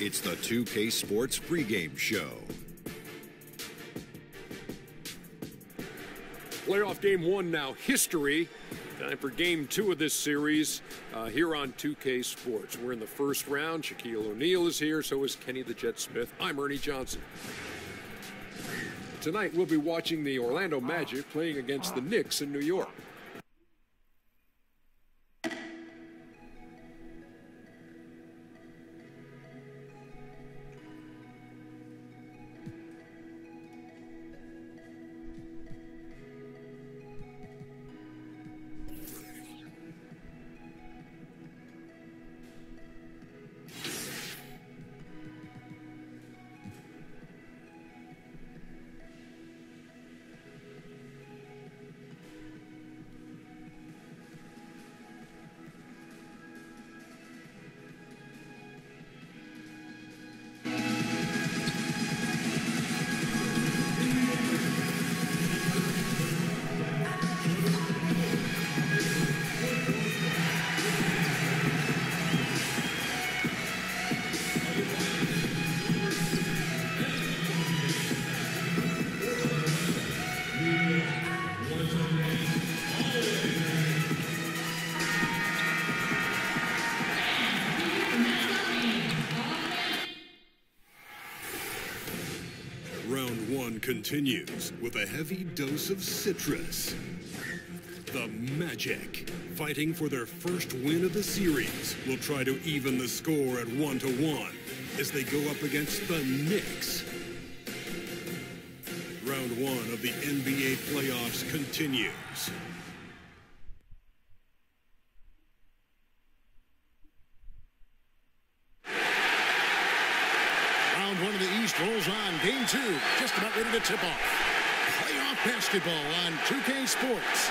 It's the 2K Sports pregame show. Playoff game one now, history. Time for game two of this series here on 2K Sports. We're in the first round. Shaquille O'Neal is here, so is Kenny the Jet Smith. I'm Ernie Johnson. Tonight we'll be watching the Orlando Magic playing against the Knicks in New York. Round one continues with a heavy dose of citrus. The Magic, fighting for their first win of the series, will try to even the score at 1-1 as they go up against the Knicks. Round one of the NBA playoffs continues. Round one of the East rolls on. Game two, just about ready to tip off. Playoff basketball on 2K Sports.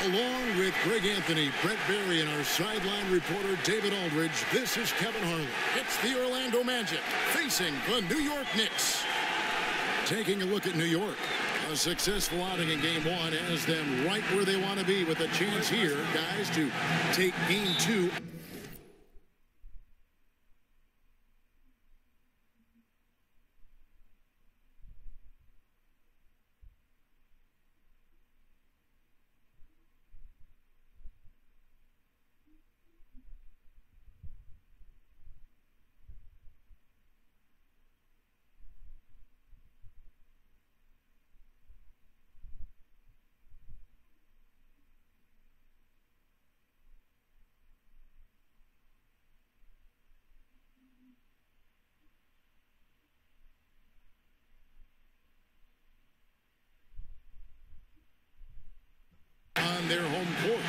Along with Greg Anthony, Brett Berry, and our sideline reporter David Aldridge, this is Kevin Harlan. It's the Orlando Magic facing the New York Knicks. Taking a look at New York. A successful outing in game one has them right where they want to be with a chance here, guys, to take game two. On their home court.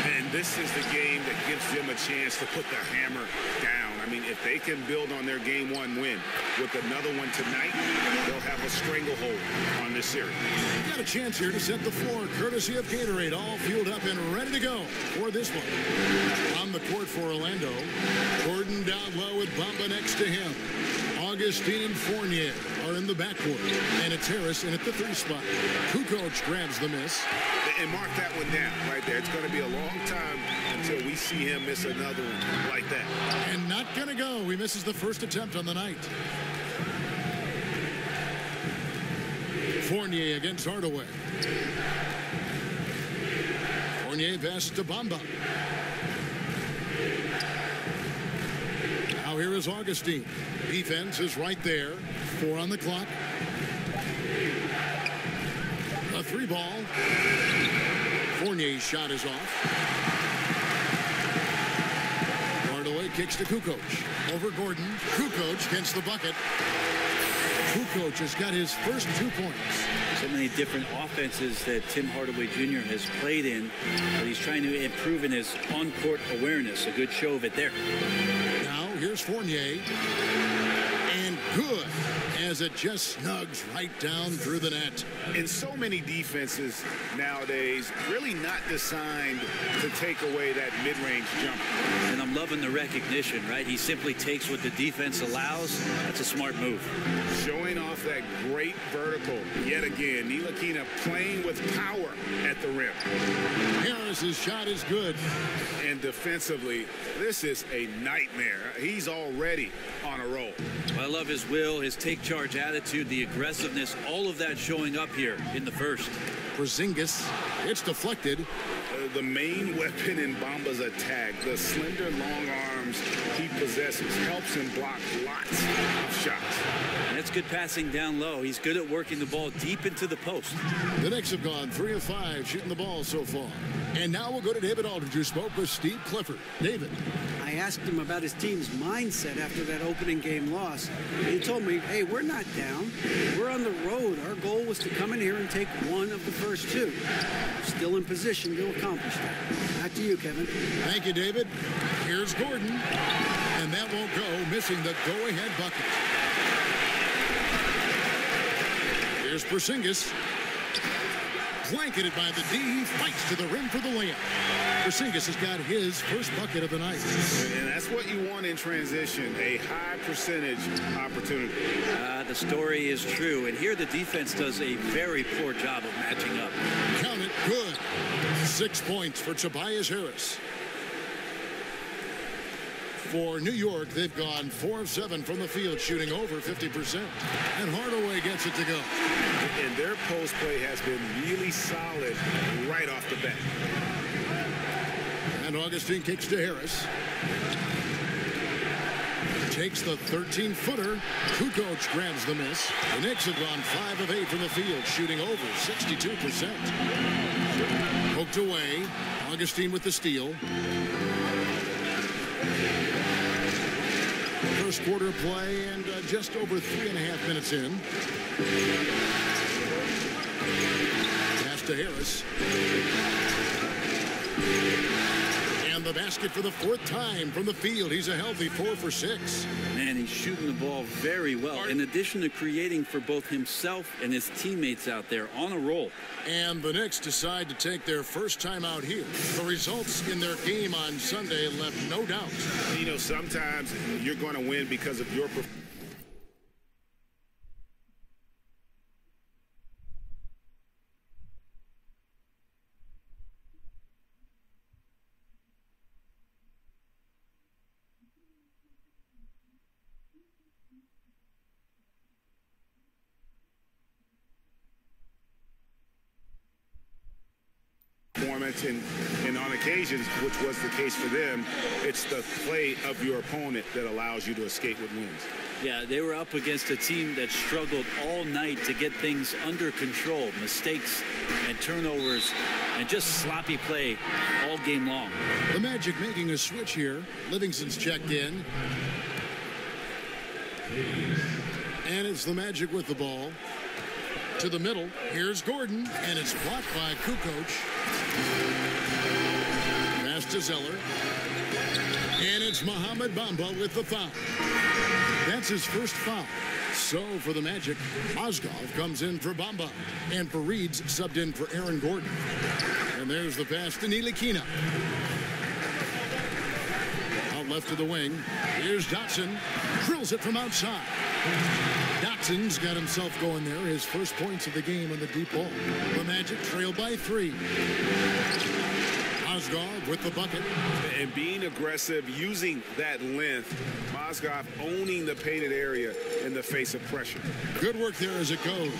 And this is the game that gives them a chance to put the hammer down. I mean, if they can build on their game one win with another one tonight, they'll have a stranglehold on this series. Got a chance here to set the floor, courtesy of Gatorade, all fueled up and ready to go for this one. On the court for Orlando, Gordon down low with Bamba next to him. Augustine and Fournier are in the backcourt, and it's Harris in at the three spot. Kukoc grabs the miss. And mark that one down right there. It's going to be a long time until we see him miss another one like that. And not going to go. He misses the first attempt on the night. Fournier against Hardaway. Fournier passes to Bamba. Now here is Augustine. Defense is right there. 4 on the clock. A three ball. Fournier's shot is off. Hardaway kicks to Kukoc. Over Gordon. Kukoc against the bucket. Kukoc has got his first 2 points. So many different offenses that Tim Hardaway Jr. has played in, but he's trying to improve in his on-court awareness. A good show of it there. Now here's Fournier. And good. as it just snugs right down through the net. And so many defenses nowadays really not designed to take away that mid-range jumper. And I'm loving the recognition, right? He simply takes what the defense allows. That's a smart move. Showing off that great vertical yet again. Ntilikina playing with power at the rim. Harris's shot is good. And defensively, this is a nightmare. He's already on a roll. I love his will, his take charge attitude, the aggressiveness, all of that showing up here in the first. Porzingis, it's deflected. The main weapon in Bamba's attack, the slender long arms he possesses, helps him block lots of shots. And that's good passing down low. He's good at working the ball deep into the post. The Knicks have gone 3 of 5 shooting the ball so far. And now we'll go to David Aldridge, who spoke with Steve Clifford. David. I asked him about his team's mindset after that opening game loss. He told me, hey, we're not down. We're on the road. Our goal was to come in here and take one of the first two. Still in position to accomplish that. Back to you, Kevin. Thank you, David. Here's Gordon. And that won't go, missing the go-ahead bucket. Here's Porzingis. Blanketed by the D, he fights to the rim for the layup. Porzingis has got his first bucket of the night. And that's what you want in transition, a high percentage opportunity. The story is true, and here the defense does a very poor job of matching up. Count it, good. 6 points for Tobias Harris. For New York, they've gone 4 of 7 from the field, shooting over 50%. And Hardaway gets it to go. And their post play has been really solid right off the bat. And Augustine kicks to Harris. Takes the 13-footer. Kukoc grabs the miss. The Knicks have gone 5 of 8 from the field, shooting over 62%. Poked away. Augustine with the steal. First quarter play and just over 3.5 minutes in. Pass to Harris. And the basket for the 4th time from the field. He's a healthy 4 for 6. Man, he's shooting the ball very well. In addition to creating for both himself and his teammates out there on a roll. And the Knicks decide to take their first time out here. The results in their game on Sunday left no doubt. You know, sometimes you're going to win because of your performance. And on occasions, which was the case for them, it's the play of your opponent that allows you to escape with wins. Yeah, they were up against a team that struggled all night to get things under control. Mistakes and turnovers and just sloppy play all game long. The Magic making a switch here. Livingston's checked in. And it's the Magic with the ball. To the middle. Here's Gordon. And it's blocked by Kukoc. Pass to Zeller. And it's Mohamed Bamba with the foul. That's his first foul. So for the Magic, Mozgov comes in for Bamba. And for Reeds, subbed in for Aaron Gordon. And there's the pass to Ntilikina. Out left to the wing. Here's Dotson. Drills it from outside. Dotson's got himself going there. His first points of the game on the deep ball. The Magic trail by 3. Mozgov with the bucket. And being aggressive, using that length. Mozgov owning the painted area in the face of pressure. Good work there as it goes.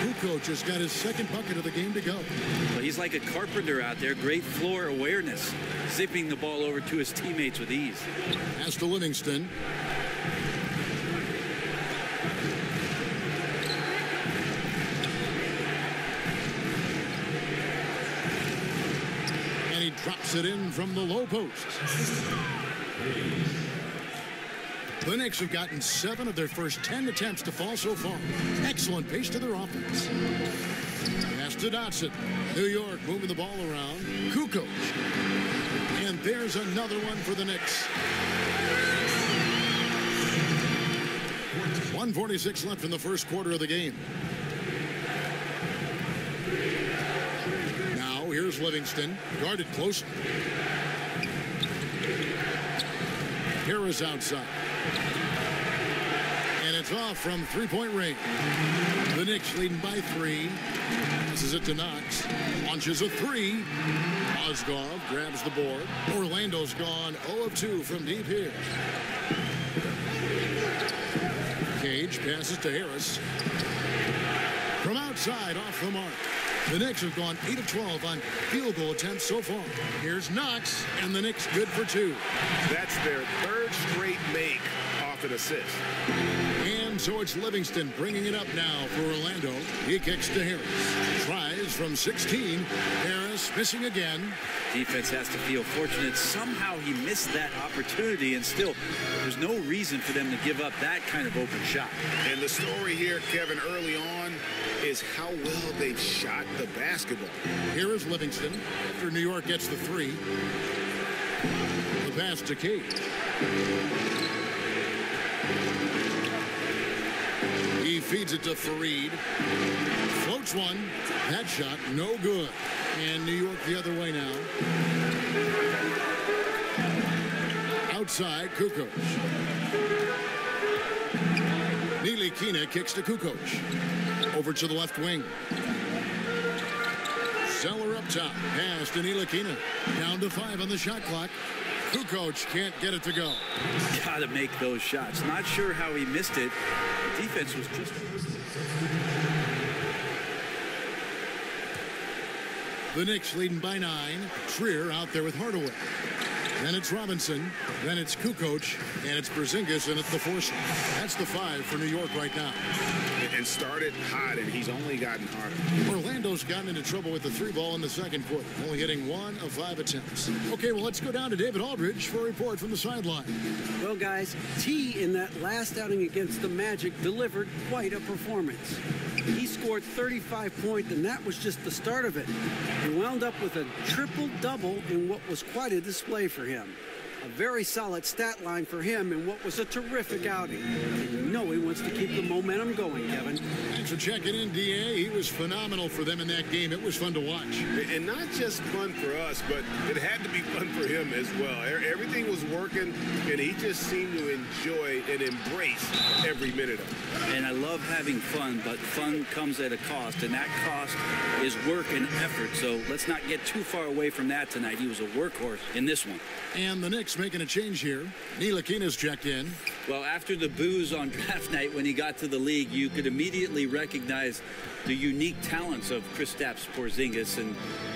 Kukoc has got his second bucket of the game to go. Well, he's like a carpenter out there. Great floor awareness. Zipping the ball over to his teammates with ease. Pass to Livingston. And he drops it in from the low post. The Knicks have gotten 7 of their first 10 attempts to fall so far. Excellent pace to their offense. Pass to Dotson. New York moving the ball around. Kukoc. And there's another one for the Knicks. 1:46 left in the first quarter of the game. Now here's Livingston, guarded close. Harris outside. And it's off from three-point range. The Knicks leading by 3. Passes it to Knox. Launches a 3. Mozgov grabs the board. Orlando's gone 0 of 2 from deep here. Cage passes to Harris. From outside, off the mark. The Knicks have gone 8 of 12 on field goal attempts so far. Here's Knox, and the Knicks good for 2. That's their third straight make off an assist. And so it's Livingston bringing it up now for Orlando. He kicks to Harris. Tries from 16. Harris missing again. Defense has to feel fortunate. Somehow he missed that opportunity, and still, there's no reason for them to give up that kind of open shot. And the story here, Kevin, early on is how well they've shot the basketball. Here is Livingston after New York gets the 3. The pass to Cage. He feeds it to Fareed. Floats one. That shot no good. And New York the other way now. Outside, Kukoc. Ntilikina kicks to Kukoc. Over to the left wing. Zeller up top. Pass to Ntilikina. Down to 5 on the shot clock. Kukoc can't get it to go. Got to make those shots. Not sure how he missed it. The defense was just... The Knicks leading by 9. Trier out there with Hardaway. Then it's Robinson. Then it's Kukoc. And it's Porzingis, and it's the force. That's the 5 for New York right now. And started hot, and he's only gotten harder. Orlando's gotten into trouble with the 3-ball in the second quarter, only hitting 1 of 5 attempts. Okay, well, let's go down to David Aldridge for a report from the sideline. Well, guys, T in that last outing against the Magic delivered quite a performance. He scored 35 points, and that was just the start of it. He wound up with a triple-double in what was quite a display for him. A very solid stat line for him in what was a terrific outing. You know he wants to keep the momentum going, Kevin. Thanks for checking in, D.A. He was phenomenal for them in that game. It was fun to watch. And not just fun for us, but it had to be fun for him as well. Everything was working, and he just seemed to enjoy and embrace every minute of it. And I love having fun, but fun comes at a cost, and that cost is work and effort. So let's not get too far away from that tonight. He was a workhorse in this one. And the Knicks making a change here. Ntilikina's checked in. Well, after the boos on draft night when he got to the league, you could immediately recognize the unique talents of Kristaps Porzingis, and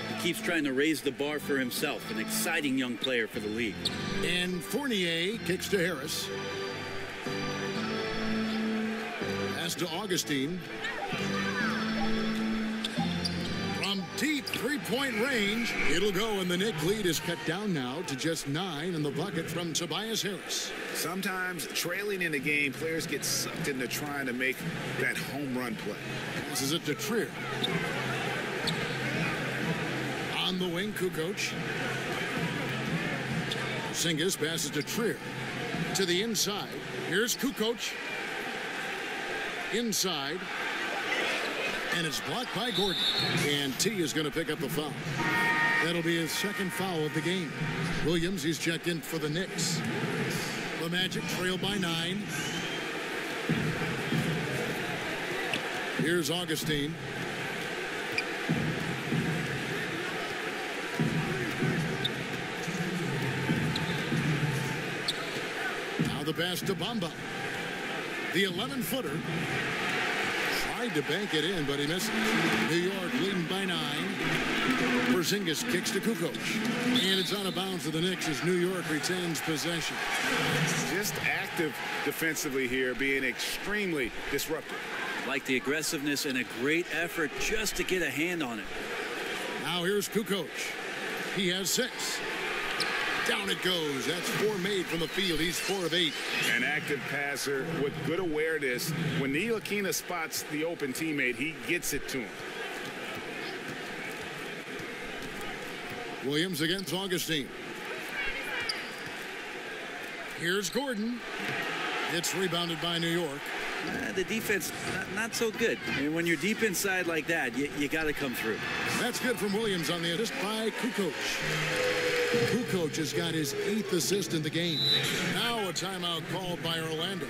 he keeps trying to raise the bar for himself. An exciting young player for the league. And Fournier kicks to Harris. Pass to Augustine. From deep three-point range, it'll go, and the Knicks lead is cut down now to just 9 in the bucket from Tobias Harris. Sometimes trailing in the game, players get sucked into trying to make that home run play. Passes it to Trier. On the wing, Kukoc. Porzingis passes to Trier. To the inside. Here's Kukoc. Inside. And it's blocked by Gordon. And T is going to pick up the foul. That'll be his second foul of the game. Williams, he's checked in for the Knicks. The Magic trail by 9. Here's Augustine. Now the pass to Bamba. The 11-footer. Tried to bank it in, but he missed it. New York leading by 9. Porzingis kicks to Kukoc. And it's out of bounds for the Knicks as New York retains possession. Just active defensively here, being extremely disruptive. Like the aggressiveness and a great effort just to get a hand on it. Now here's Kukoc. He has 6. Down it goes. That's 4 made from the field. He's 4 of 8. An active passer with good awareness. When Ntilikina spots the open teammate, he gets it to him. Williams against Augustine. Here's Gordon. It's rebounded by New York. The defense, not so good. And when you're deep inside like that, you got to come through. That's good from Williams on the assist by Kukoc. Kukoc has got his 8th assist in the game. Now a timeout called by Orlando.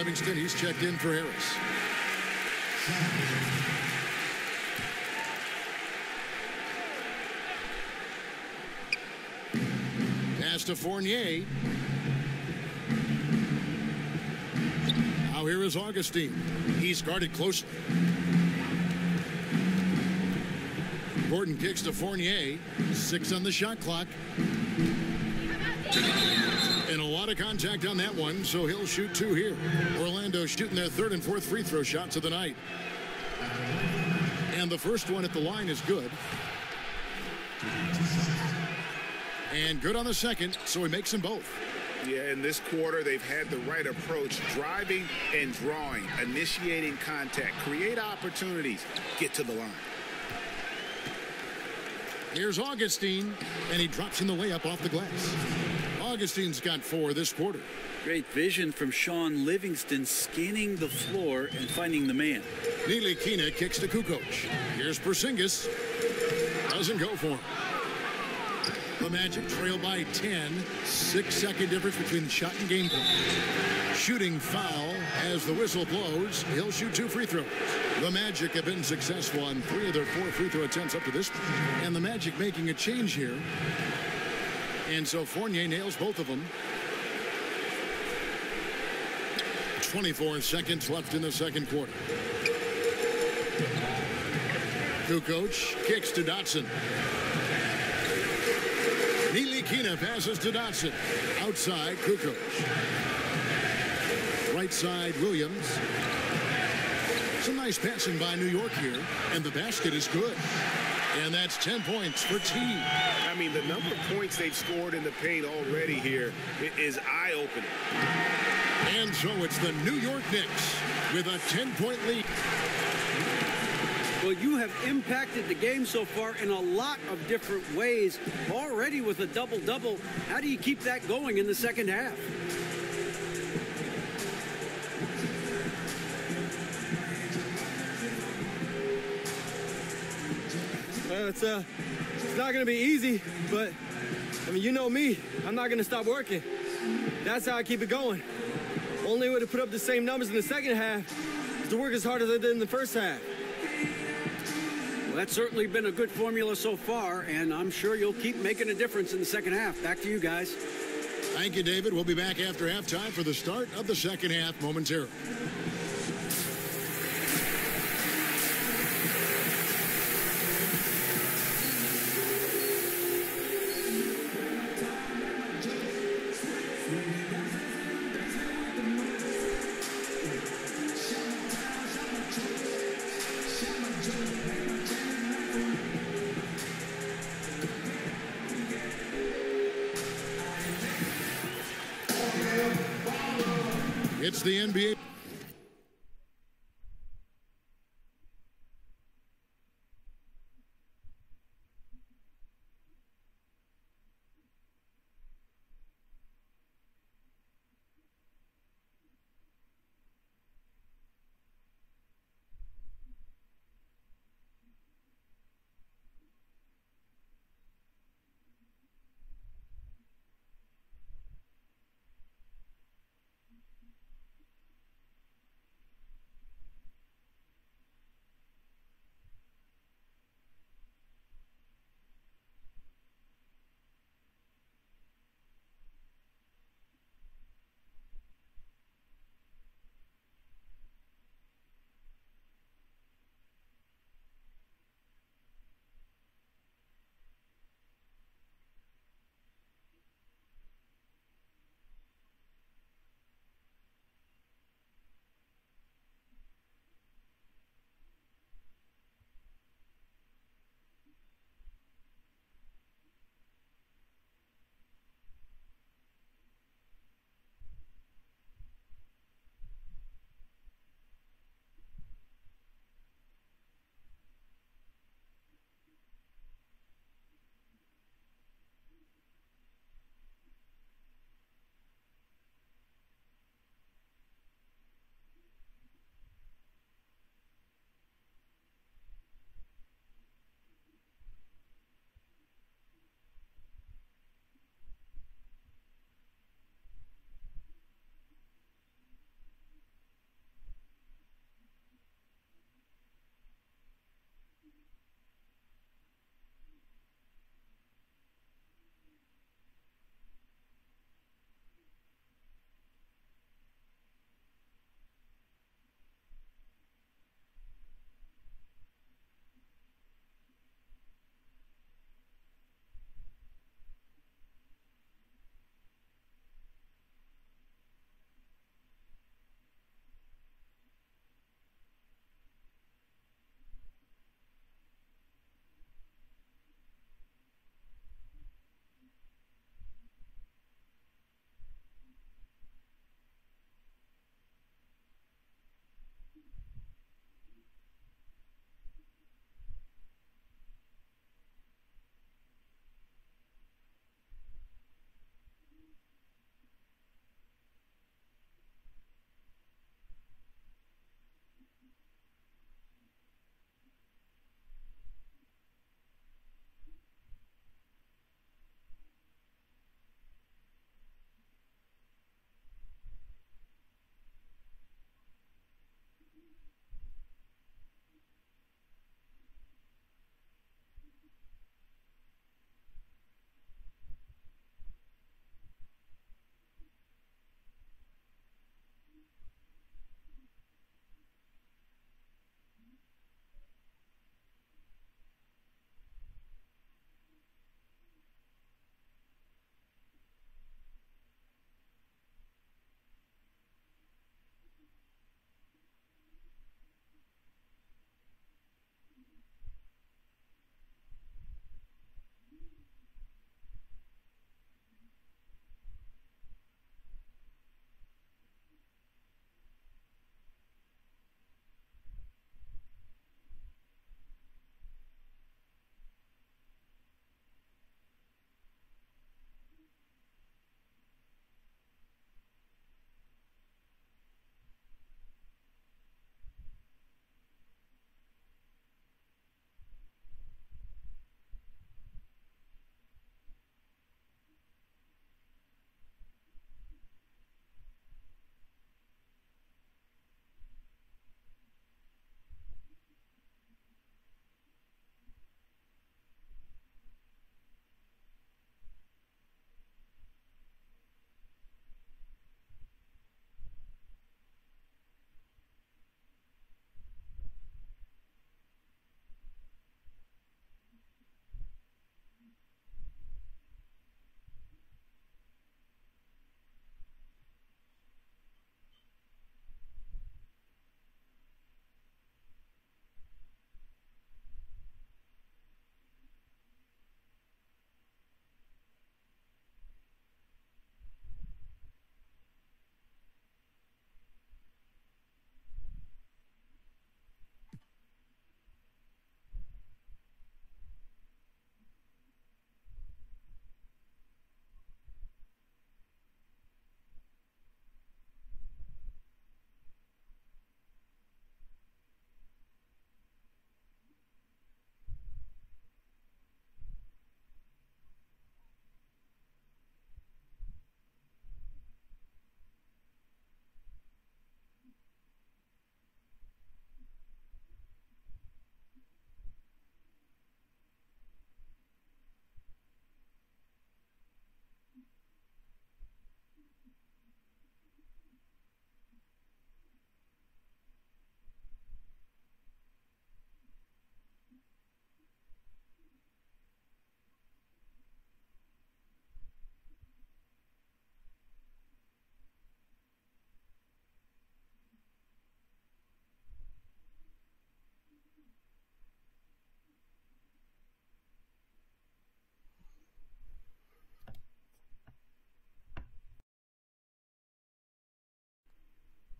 Livingston. He's checked in for Harris. Pass to Fournier. Now here is Augustine. He's guarded closely. Gordon kicks to Fournier. 6 on the shot clock. And a lot of contact on that one, so he'll shoot 2 here. Orlando shooting their 3rd and 4th free throw shots of the night. And the first one at the line is good. And good on the second, so he makes them both. Yeah, in this quarter, they've had the right approach, driving and drawing, initiating contact, create opportunities, get to the line. Here's Augustine, and he drops in the layup off the glass. Augustine's got 4 this quarter. Great vision from Sean Livingston, scanning the floor and finding the man. Ntilikina kicks to Kukoc. Here's Porzingis. Doesn't go for him. The Magic trail by 10. 6-second difference between shot and game clock. Shooting foul as the whistle blows. He'll shoot 2 free throws. The Magic have been successful on 3 of their 4 free throw attempts up to this point. And the Magic making a change here. And so Fournier nails both of them. 24 seconds left in the second quarter. Kukoc kicks to Dotson. Ntilikina passes to Dotson. Outside, Kukoc. Right side, Williams. Some nice passing by New York here, and the basket is good. And that's 10 points for T. I mean, the number of points they've scored in the paint already here is eye-opening. And so it's the New York Knicks with a 10-point lead. Well, you have impacted the game so far in a lot of different ways. Already with a double-double, how do you keep that going in the second half? It's not going to be easy, but, I mean, you know me. I'm not going to stop working. That's how I keep it going. Only way to put up the same numbers in the second half is to work as hard as I did in the first half. Well, that's certainly been a good formula so far, and I'm sure you'll keep making a difference in the second half. Back to you guys. Thank you, David. We'll be back after halftime for the start of the second half momentarily. It's the NBA.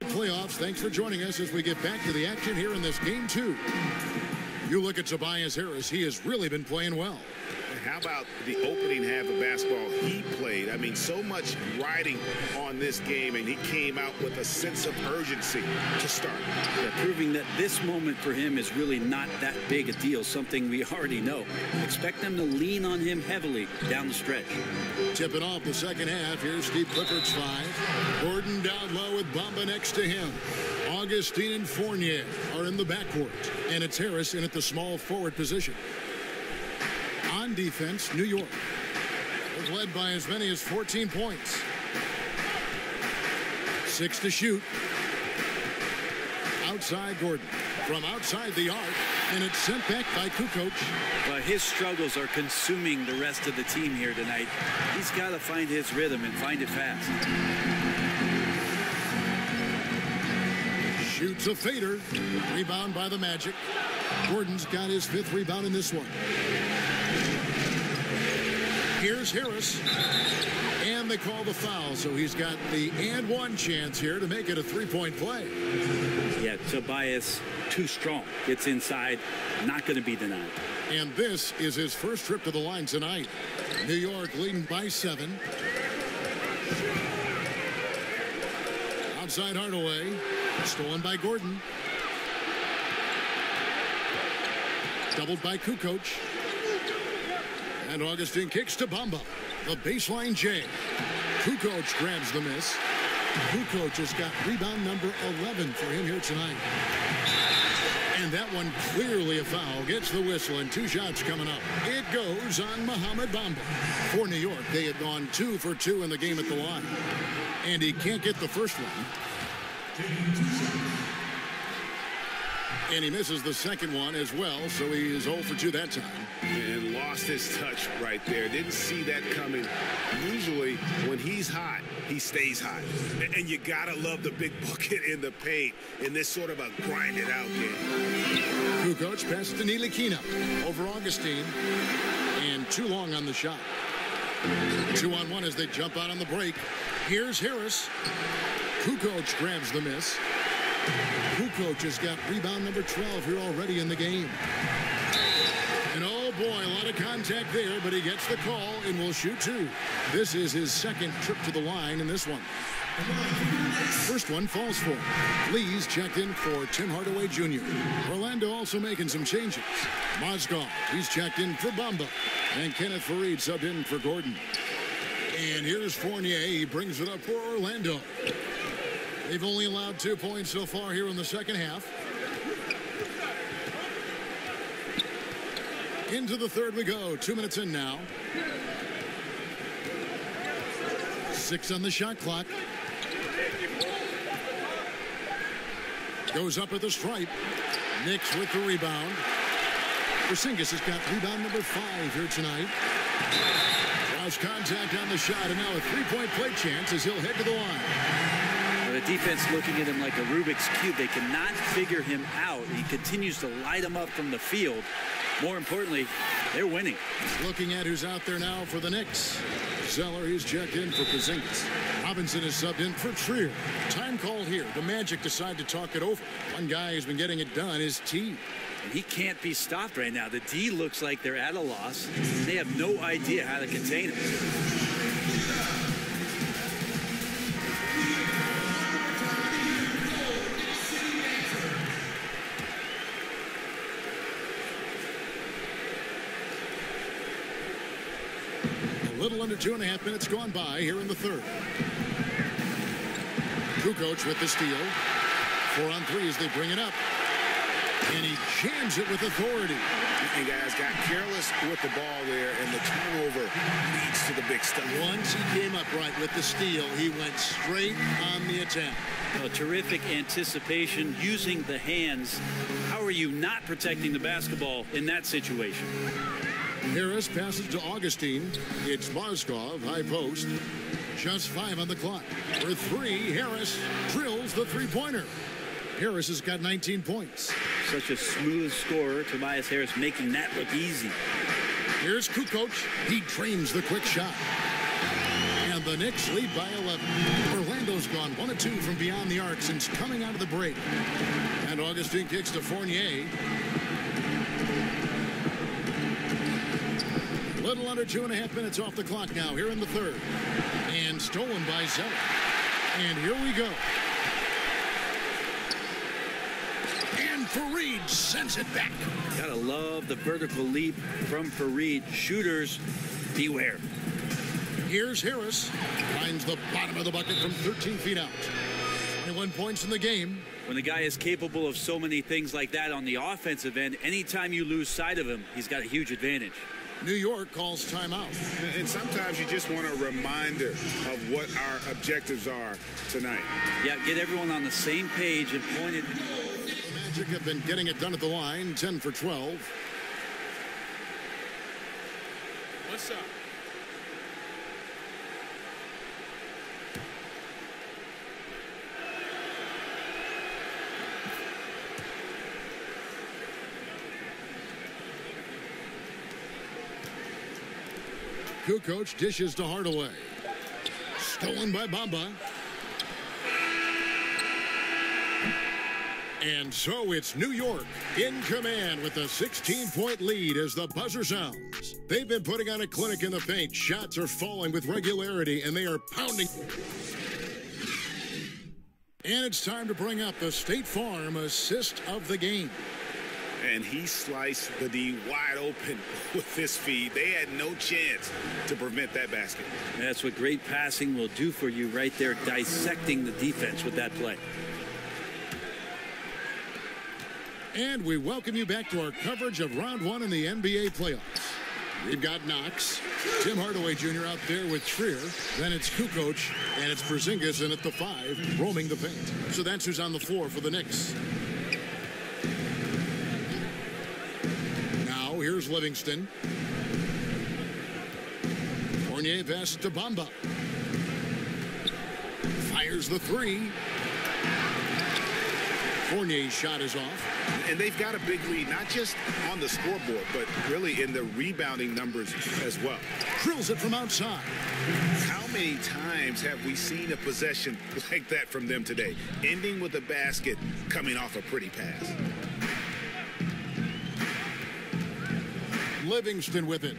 Playoffs, thanks for joining us as we get back to the action here in this game 2. You look at Tobias Harris, he has really been playing well. How about the opening half of basketball he played? I mean, so much riding on this game, and he came out with a sense of urgency to start. Yeah, proving that this moment for him is really not that big a deal, something we already know. Expect them to lean on him heavily down the stretch. Tipping off the second half, here's Steve Clifford's 5. Gordon down low with Bamba next to him. Augustine and Fournier are in the backcourt, and it's Harris in at the small forward position. On defense, New York was led by as many as 14 points. 6 to shoot. Outside Gordon. From outside the arc, and it's sent back by Kukoc. Well, his struggles are consuming the rest of the team here tonight. He's got to find his rhythm and find it fast. Shoots a fader. Rebound by the Magic. Gordon's got his 5th rebound in this one. Here's Harris. And they call the foul, so he's got the and one chance here to make it a 3-point play. Yeah, Tobias, too strong. Gets inside, not going to be denied. And this is his first trip to the line tonight. New York leading by 7. Outside Hardaway. Stolen by Gordon. Doubled by Kukoc. And Augustine kicks to Bamba. The baseline J. Kukoc grabs the miss. Kukoc has got rebound number 11 for him here tonight. And that one clearly a foul. Gets the whistle and 2 shots coming up. It goes on Mohamed Bamba. For New York, they had gone 2 for 2 in the game at the line. And he can't get the first one. And he misses the second one as well, so he is 0 for 2 that time. And lost his touch right there. Didn't see that coming. Usually, when he's hot, he stays hot. And you gotta love the big bucket in the paint in this sort of a grind-it-out game. Kukoc passes to Ntilikina over Augustine. And too long on the shot. 2-on-1 as they jump out on the break. Here's Harris. Kukoc grabs the miss. Kukoc has got rebound number 12 here already in the game. And oh boy, a lot of contact there, but he gets the call and will shoot 2. This is his second trip to the line in this one. First one falls for him. Lee's checked in for Tim Hardaway Jr. Orlando also making some changes. Mozgov, he's checked in for Bamba. And Kenneth Faried subbed in for Gordon. And here's Fournier. He brings it up for Orlando. They've only allowed 2 points so far here in the second half. Into the third we go. 2 minutes in now. 6 on the shot clock. Goes up at the stripe. Knicks with the rebound. Porzingis has got rebound number 5 here tonight. Lost contact on the shot, and now a 3-point play chance as he'll head to the line. The defense looking at him like a Rubik's Cube. They cannot figure him out. He continues to light him up from the field. More importantly, they're winning. Looking at who's out there now for the Knicks. Zeller, he's checked in for Porzingis. Robinson is subbed in for Trier. Time called here. The Magic decide to talk it over. One guy who's been getting it done is T. And he can't be stopped right now. The D looks like they're at a loss. They have no idea how to contain him. Little under 2.5 minutes gone by here in the third. Kukoc with the steal. 4 on 3 as they bring it up. And he jams it with authority. And guys got careless with the ball there, and the turnover leads to the big stuff. Once he came up right with the steal, he went straight on the attempt. Terrific anticipation, using the hands. How are you not protecting the basketball in that situation? Harris passes to Augustine. It's Mozgov, high post. Just 5 on the clock. For 3, Harris drills the three-pointer. Harris has got 19 points. Such a smooth scorer. Tobias Harris making that look easy. Here's Kukoc. He drains the quick shot. And the Knicks lead by 11. Orlando Chicago's gone 1 of 2 from beyond the arc since coming out of the break. And Augustine kicks to Fournier. Little under 2.5 minutes off the clock now here in the third. And stolen by Zeller. And here we go. And Fareed sends it back. Gotta love the vertical leap from Fareed. Shooters, beware. Here's Harris. Finds the bottom of the bucket from 13 feet out. 21 points in the game. When the guy is capable of so many things like that on the offensive end, anytime you lose sight of him, he's got a huge advantage. New York calls timeout. And sometimes you just want a reminder of what our objectives are tonight. Yeah, get everyone on the same page and point it. The Magic have been getting it done at the line, 10 for 12. What's up? Kukoc dishes to Hardaway. Stolen by Bamba. And so it's New York in command with a 16-point lead as the buzzer sounds. They've been putting on a clinic in the paint. Shots are falling with regularity, and they are pounding. And it's time to bring up the State Farm assist of the game. And he sliced the D wide open with this feed. They had no chance to prevent that basket. That's what great passing will do for you right there, dissecting the defense with that play. And we welcome you back to our coverage of round 1 in the NBA playoffs. We've got Knox, Tim Hardaway Jr. out there with Trier. Then it's Kukoc, and it's Porzingis in at the 5, roaming the paint. So that's who's on the floor for the Knicks. Here's Livingston. Fournier pass to Bamba. Fires the 3. Fournier's shot is off. And they've got a big lead, not just on the scoreboard, but really in the rebounding numbers as well. Drills it from outside. How many times have we seen a possession like that from them today? Ending with a basket, coming off a pretty pass. Livingston with it.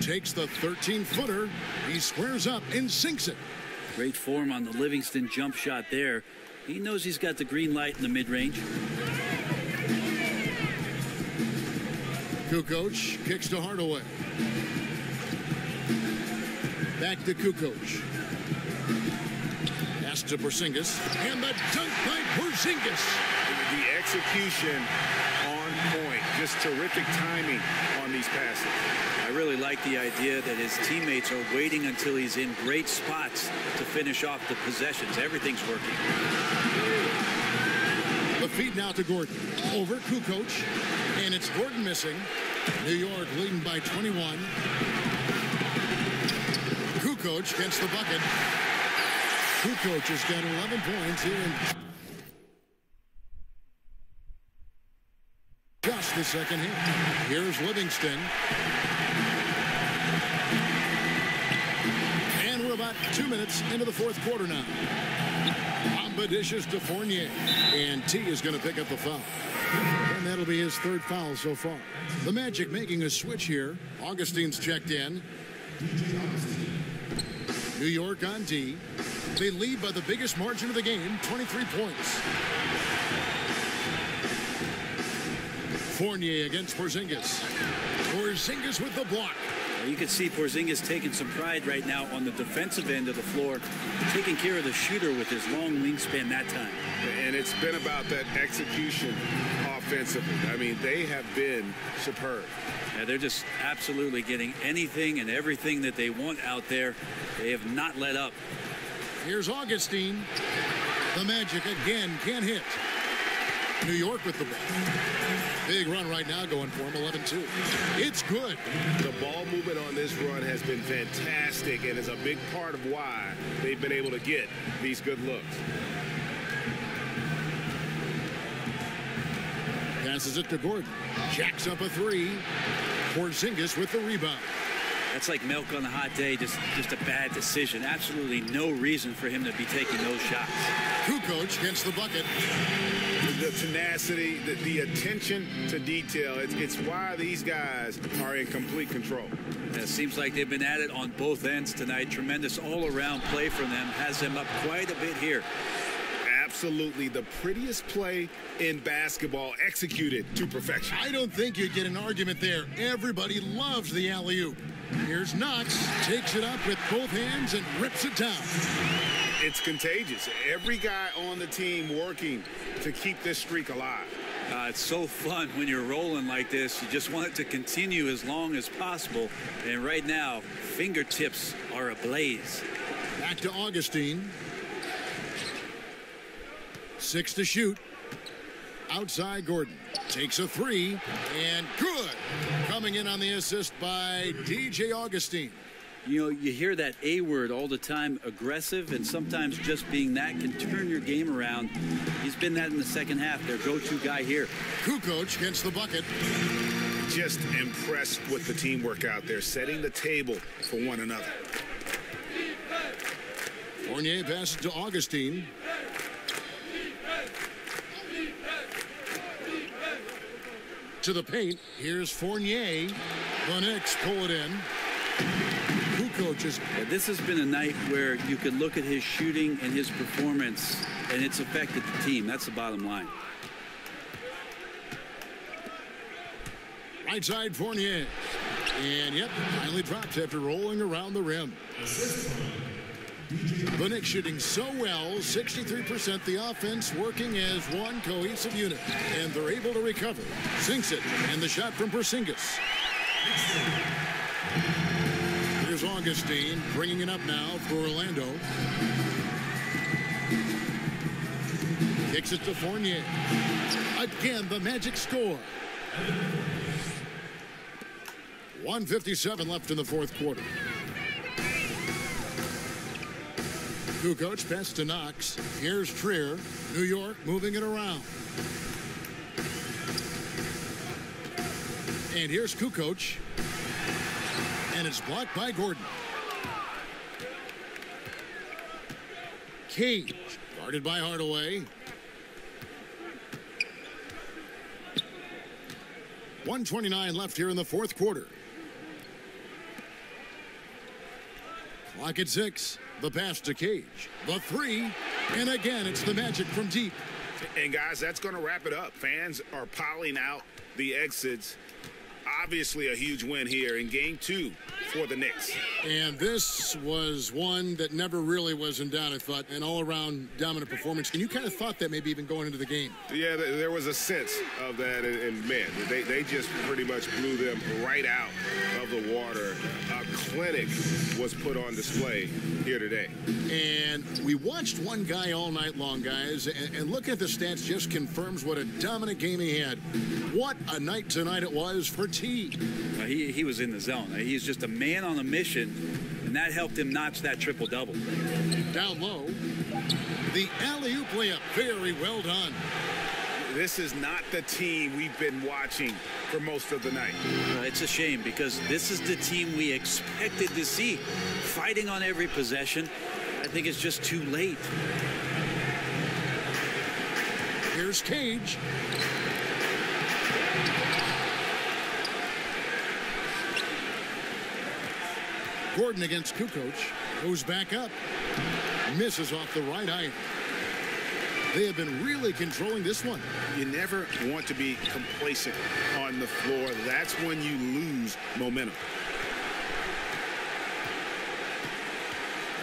Takes the 13-footer. He squares up and sinks it. Great form on the Livingston jump shot there. He knows he's got the green light in the mid-range. Kukoc kicks to Hardaway. Back to Kukoc. Pass to Porzingis. And the dunk by Porzingis. The execution on point. Just terrific timing on these passes. I really like the idea that his teammates are waiting until he's in great spots to finish off the possessions. Everything's working. The feed now to Gordon. Over Kukoc. And it's Gordon missing. New York leading by 21. Kukoc gets the bucket. Kukoc has got 11 points here in just the second half. Here's Livingston. And we're about 2 minutes into the fourth quarter now. Bamba dishes to Fournier. And T is going to pick up the foul. And that'll be his third foul so far. The Magic making a switch here. Augustine's checked in. New York on D. They lead by the biggest margin of the game, 23 points. Fournier against Porzingis. Porzingis with the block. You can see Porzingis taking some pride right now on the defensive end of the floor, taking care of the shooter with his long wingspan that time. And it's been about that execution offensively. I mean, they have been superb. Yeah, they're just absolutely getting anything and everything that they want out there. They have not let up. Here's Augustine. The Magic again can't hit. New York with the ball. Big run right now going for him, 11-2. It's good. The ball movement on this run has been fantastic and is a big part of why they've been able to get these good looks. Passes it to Gordon. Jacks up a 3. Porzingis with the rebound. That's like milk on a hot day, just a bad decision. Absolutely no reason for him to be taking those shots. Kukoc gets the bucket. The tenacity, the attention to detail, it's why these guys are in complete control. It seems like they've been at it on both ends tonight. Tremendous all-around play from them. Has them up quite a bit here. Absolutely the prettiest play in basketball, executed to perfection. I don't think you'd get an argument there. Everybody loves the alley-oop. Here's Knox, takes it up with both hands and rips it down. It's contagious. Every guy on the team working to keep this streak alive. It's so fun when you're rolling like this. You just want it to continue as long as possible. And right now, fingertips are ablaze. Back to Augustine. 6 to shoot. Outside Gordon. Takes a 3. And good. Coming in on the assist by DJ Augustine. You know, you hear that A word all the time, aggressive, and sometimes just being that can turn your game around. He's been that in the second half, their go-to guy here. Kukoc gets the bucket. Just impressed with the teamwork out there, setting the table for one another. Fournier passes to Augustine. To the paint. Here's Fournier. The Knicks pull it in. Kukoc. This has been a night where you could look at his shooting and his performance, and it's affected the team. That's the bottom line. Right side Fournier. And yep, finally drops after rolling around the rim. The Knicks shooting so well, 63%. The offense working as one cohesive unit. And they're able to recover. Sinks it. And the shot from Porzingis. Here's Augustine bringing it up now for Orlando. Kicks it to Fournier. Again, the Magic score. 1:57 left in the fourth quarter. Kukoc pass to Knox. Here's Trier. New York moving it around. And here's Kukoc. And it's blocked by Gordon. Cage guarded by Hardaway. 1:29 left here in the fourth quarter. Clock at 6. The pass to Cage. The 3. And again, it's the Magic from deep. And guys, that's going to wrap it up. Fans are piling out the exits. Obviously a huge win here in game 2 for the Knicks. And this was one that never really was in doubt, I thought, an all-around dominant performance. And you kind of thought that maybe even going into the game. Yeah, there was a sense of that, and man, they just pretty much blew them right out of the water. A clinic was put on display here today. And we watched one guy all night long, guys, and looking at the stats just confirms what a dominant game he had. What a night tonight it was for T. He was in the zone. He's just a man on a mission, and that helped him notch that triple-double. Down low, the alley-oop layup, very well done. This is not the team we've been watching for most of the night. It's a shame because this is the team we expected to see, fighting on every possession. I think it's just too late. Here's Cage. Gordon against Kukoc. Goes back up. Misses off the right eye. They have been really controlling this one. You never want to be complacent on the floor. That's when you lose momentum.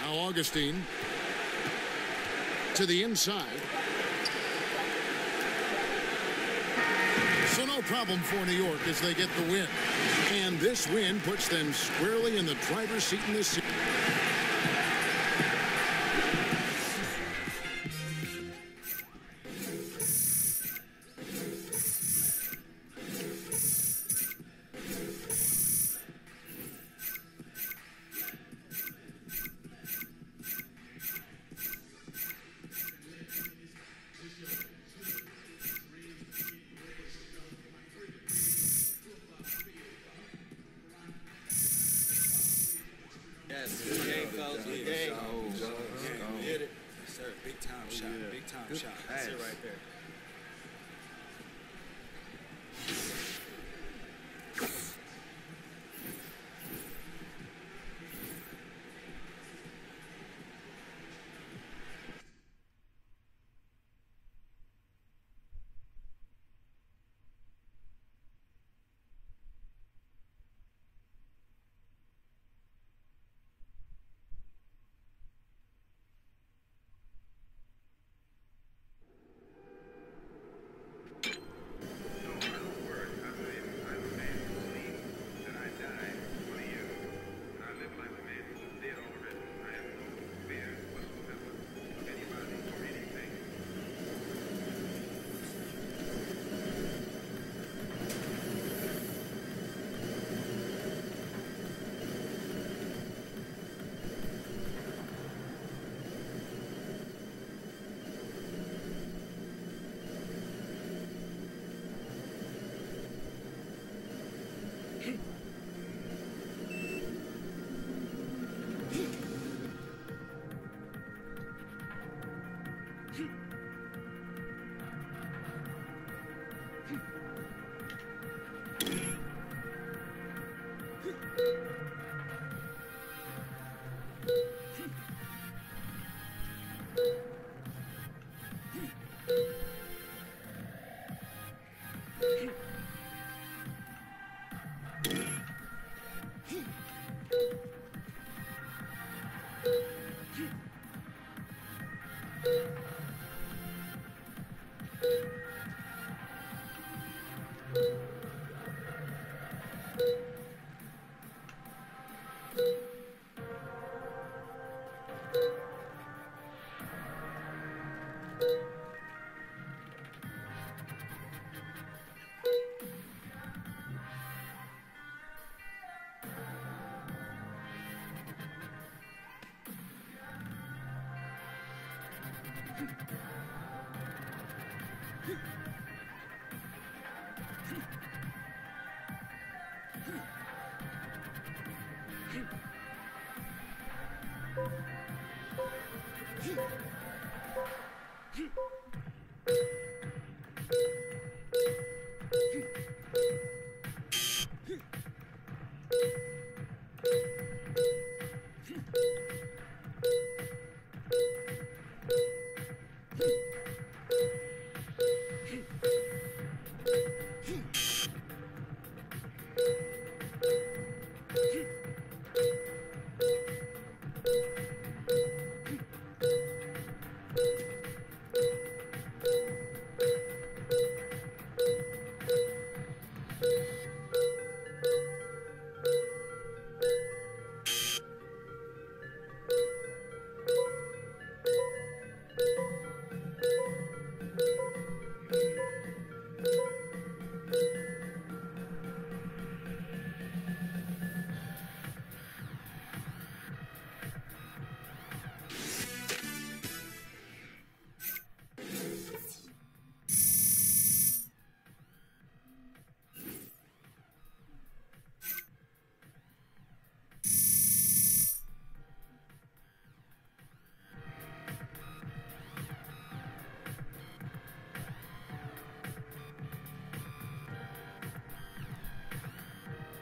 Now Augustine to the inside. So no problem for New York as they get the win. And this win puts them squarely in the driver's seat in this series. Good shot. That's it right there.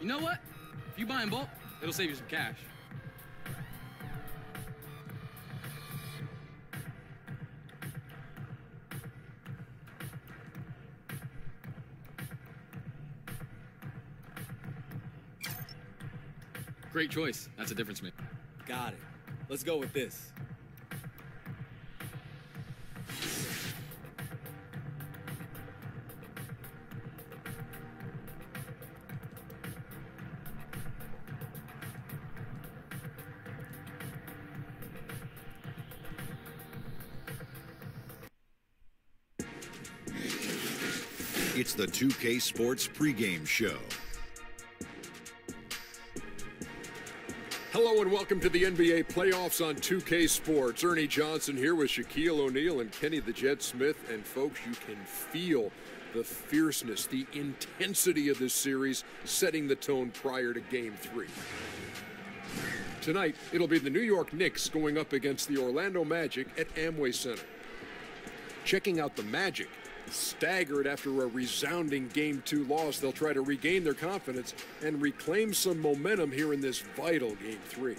You know what? If you buy in bulk, it'll save you some cash. Great choice. That's a difference maker. Got it. Let's go with this. It's the 2K Sports pregame show. Hello and welcome to the NBA playoffs on 2K Sports. Ernie Johnson here with Shaquille O'Neal and Kenny the Jet Smith. And folks, you can feel the fierceness, the intensity of this series setting the tone prior to Game 3. Tonight, it'll be the New York Knicks going up against the Orlando Magic at Amway Center. Checking out the Magic. Staggered after a resounding Game 2 loss, they'll try to regain their confidence and reclaim some momentum here in this vital Game 3.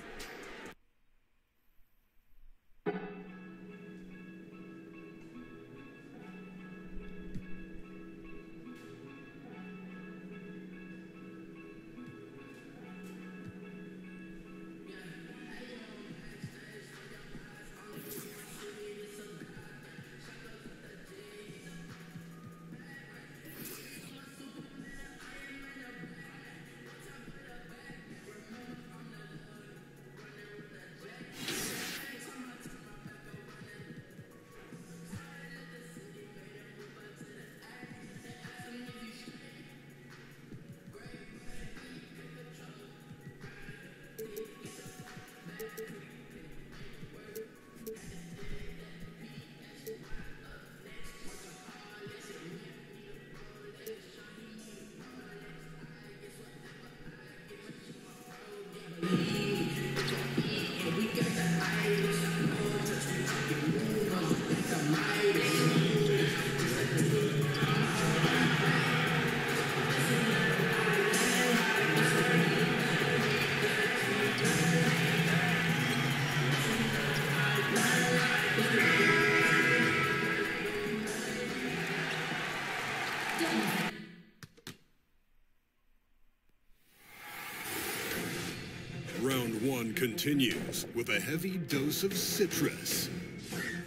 Round 1 continues with a heavy dose of citrus.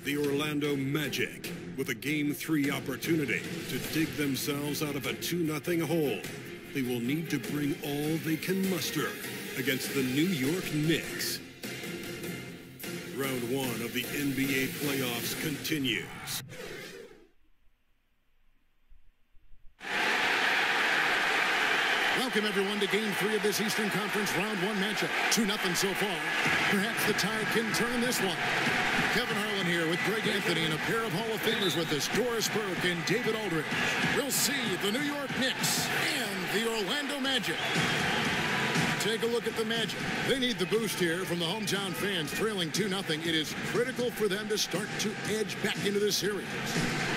The Orlando Magic with a Game 3 opportunity to dig themselves out of a 2-0 hole. They will need to bring all they can muster against the New York Knicks. Round 1 of the NBA playoffs continues. Welcome, everyone, to Game 3 of this Eastern Conference Round 1 matchup. 2-0 so far. Perhaps the Tide can turn this one. Kevin Harlan here with Greg Anthony and a pair of Hall of Famers with us, Doris Burke and David Aldridge. We'll see the New York Knicks and the Orlando Magic. Take a look at the Magic. They need the boost here from the hometown fans. Trailing 2-0, it is critical for them to start to edge back into this series.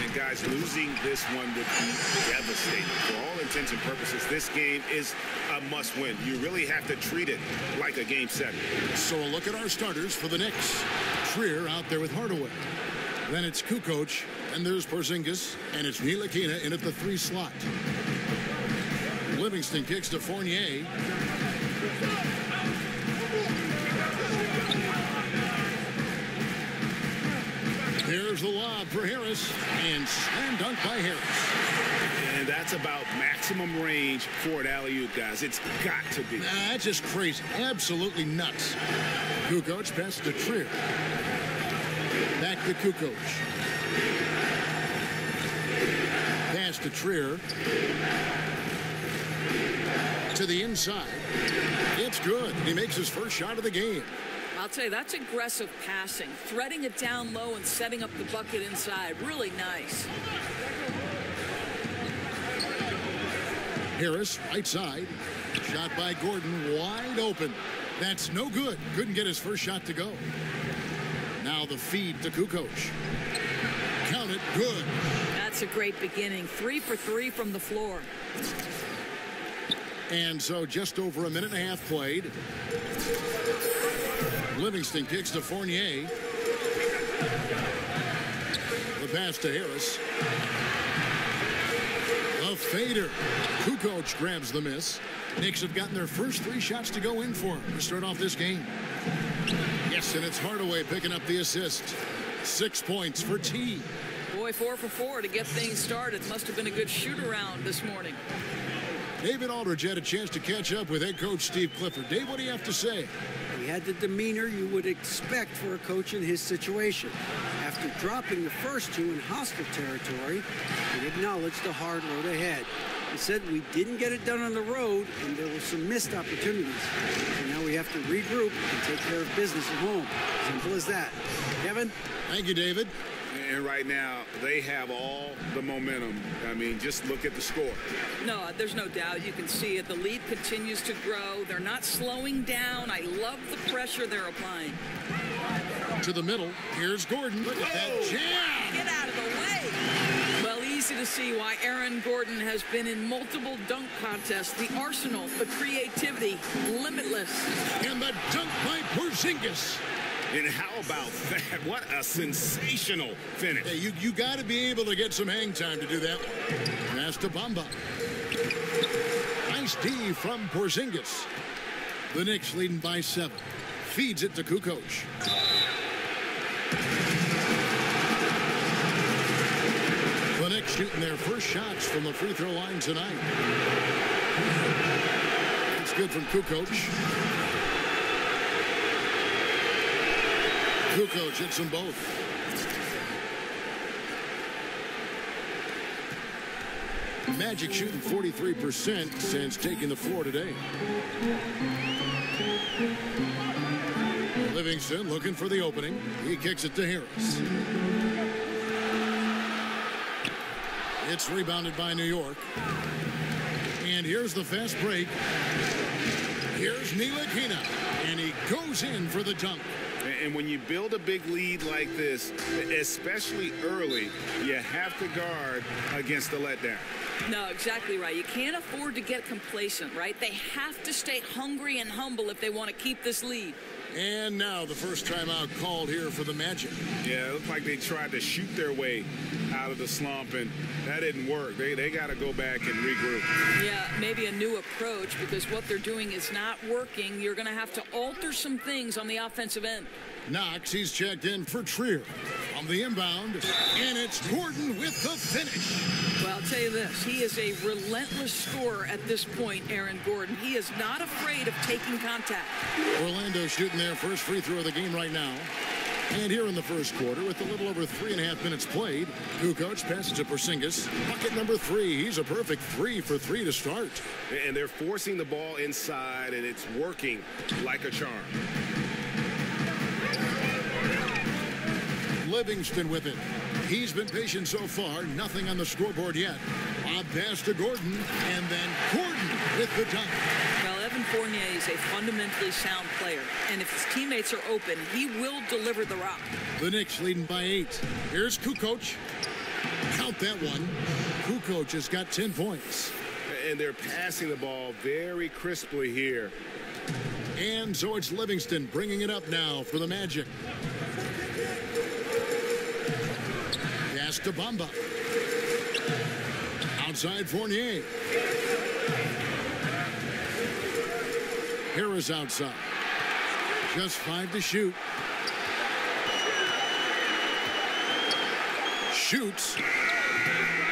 And guys, losing this one would be devastating. For all intents and purposes, this game is a must-win. You really have to treat it like a Game 7. So a look at our starters for the Knicks. Trier out there with Hardaway. Then it's Kukoc, and there's Porzingis, and it's Ntilikina in at the 3 slot. Livingston kicks to Fournier. Here's the lob for Harris, and slam dunk by Harris. And that's about maximum range for an alley-oop, guys. It's got to be. That's just crazy. Absolutely nuts. Kukoc pass to Trier. Back to Kukoc. Pass to Trier. To the inside. It's good. He makes his first shot of the game. I'll tell you, that's aggressive passing. Threading it down low and setting up the bucket inside. Really nice. Harris, right side. Shot by Gordon, wide open. That's no good. Couldn't get his first shot to go. Now the feed to Kukoc. Count it, good. That's a great beginning. 3 for 3 from the floor. And so just over a minute and a half played. Livingston kicks to Fournier. The pass to Harris. A fader. Kukoc grabs the miss. Knicks have gotten their first 3 shots to go in for him to start off this game. Yes, and it's Hardaway picking up the assist. 6 points for T. Boy, 4 for 4 to get things started. Must have been a good shoot-around this morning. David Aldridge had a chance to catch up with head coach Steve Clifford. Dave, what do you have to say? He had the demeanor you would expect for a coach in his situation. After dropping the first 2 in hostile territory, he acknowledged the hard road ahead. He said we didn't get it done on the road, and there were some missed opportunities. So now we have to regroup and take care of business at home. Simple as that. Kevin? Thank you, David. And right now, they have all the momentum. I mean, just look at the score. No, there's no doubt. You can see it. The lead continues to grow. They're not slowing down. I love the pressure they're applying. To the middle. Here's Gordon. Look at that jam. Get out of the way. Well, easy to see why Aaron Gordon has been in multiple dunk contests. The arsenal, the creativity, limitless. And the dunk by Porzingis. And how about that? What a sensational finish. Hey, you got to be able to get some hang time to do that one. Pass to Bamba. Nice D from Porzingis. The Knicks leading by 7. Feeds it to Kukoc. The Knicks shooting their first shots from the free throw line tonight. It's good from Kukoc. Kukoc hits them both. Magic shooting 43% since taking the floor today. Livingston looking for the opening. He kicks it to Harris. It's rebounded by New York. And here's the fast break. Here's Ntilikina. And he goes in for the dunk. And when you build a big lead like this, especially early, you have to guard against the letdown. No, exactly right. You can't afford to get complacent, right? They have to stay hungry and humble if they want to keep this lead. And now the first timeout called here for the Magic. Yeah, it looked like they tried to shoot their way out of the slump, and that didn't work. They got to go back and regroup. Yeah, maybe a new approach, because what they're doing is not working. You're going to have to alter some things on the offensive end. Knox, he's checked in for Trier on the inbound, and it's Gordon with the finish. Well, I'll tell you this, he is a relentless scorer at this point, Aaron Gordon. He is not afraid of taking contact. Orlando shooting their first free throw of the game right now. And here in the first quarter, with a little over 3.5 minutes played, Kukoc passes to Porzingis. Bucket number 3. He's a perfect 3 for 3 to start. And they're forcing the ball inside, and it's working like a charm. Livingston with it. He's been patient so far. Nothing on the scoreboard yet. Lob pass to Gordon, and then Gordon with the dunk. Well, Evan Fournier is a fundamentally sound player, and if his teammates are open, he will deliver the rock. The Knicks leading by 8. Here's Kukoc. Count that one. Kukoc has got 10 points. And they're passing the ball very crisply here. And so it's Livingston bringing it up now for the Magic. Pass to Bamba. Outside Fournier. Harris outside. Just 5 to shoot. Shoots.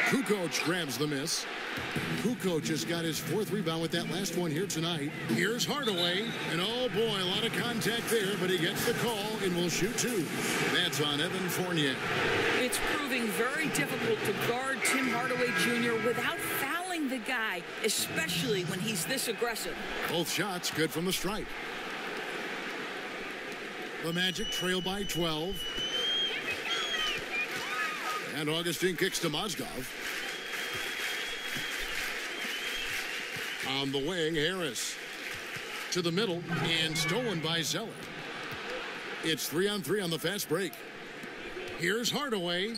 Kukoc grabs the miss. Kukoc has got his 4th rebound with that last one here tonight. Here's Hardaway. And oh boy, a lot of contact there, but he gets the call and will shoot 2. That's on Evan Fournier. It's proving very difficult to guard Tim Hardaway Jr. without fouling the guy, especially when he's this aggressive. Both shots good from the stripe. The Magic trail by 12. And Augustine kicks to Mozgov. On the wing, Harris. To the middle, and stolen by Zeller. It's 3-on-3 on the fast break. Here's Hardaway.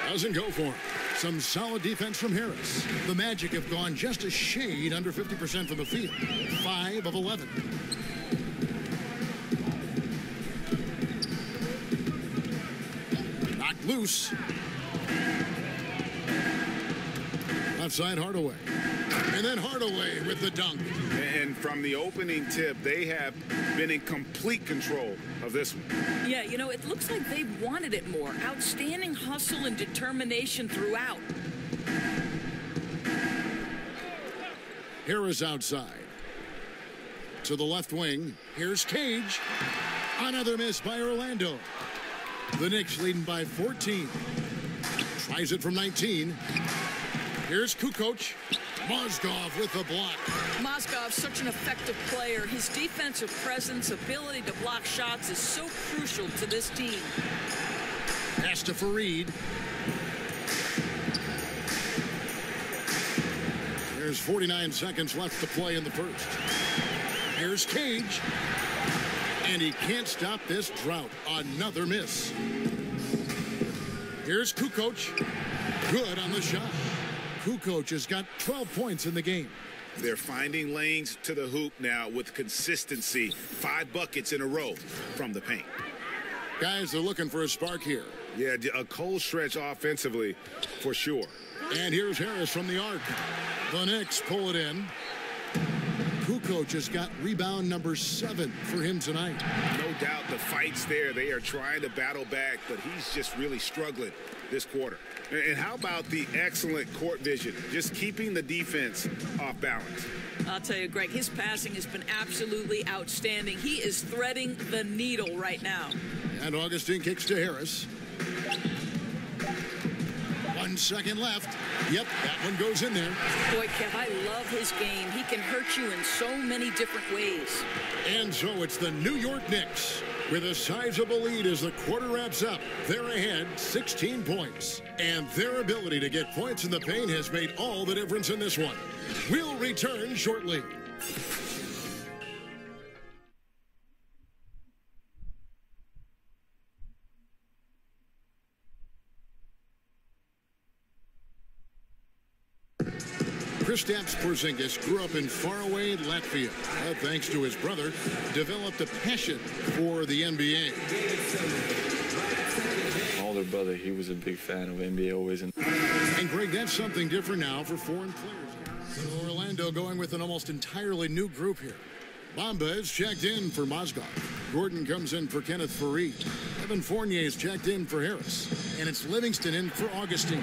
Doesn't go for him. Some solid defense from Harris. The Magic have gone just a shade under 50% from the field. 5 of 11. Knocked loose. Left side, Hardaway. And then Hardaway with the dunk. And from the opening tip, they have been in complete control of this one. Yeah, you know, it looks like they wanted it more. Outstanding hustle and determination throughout. Harris outside. To the left wing. Here's Cage. Another miss by Orlando. The Knicks leading by 14. Tries it from 19. Here's Kukoc. Mozgov with the block. Mozgov's such an effective player. His defensive presence, ability to block shots is so crucial to this team. Pass to Fareed. There's 49 seconds left to play in the first. Here's Cage. And he can't stop this drought. Another miss. Here's Kukoc. Good on the shot. Kukoc has got 12 points in the game. They're finding lanes to the hoop now with consistency. 5 buckets in a row from the paint. Guys, they're looking for a spark here. Yeah, a cold stretch offensively for sure. And here's Harris from the arc. The Knicks pull it in. Kukoc has got rebound number 7 for him tonight. No doubt the fight's there. They are trying to battle back, but he's just really struggling this quarter. And how about the excellent court vision, just keeping the defense off balance? I'll tell you, Greg, his passing has been absolutely outstanding. He is threading the needle right now. And Augustine kicks to Harris. 1 second left. Yep, that one goes in there. Boy, Kev, I love his game. He can hurt you in so many different ways. And so it's the New York Knicks with a sizable lead as the quarter wraps up. They're ahead 16 points. And their ability to get points in the paint has made all the difference in this one. We'll return shortly. Kristaps Porzingis grew up in faraway Latvia. Thanks to his brother, developed a passion for the NBA. My older brother, he was a big fan of NBA always. And Greg, that's something different now for foreign players. So Orlando going with an almost entirely new group here. Bamba is checked in for Mozgov. Gordon comes in for Kenneth Faried. Evan Fournier is checked in for Harris. And it's Livingston in for Augustine.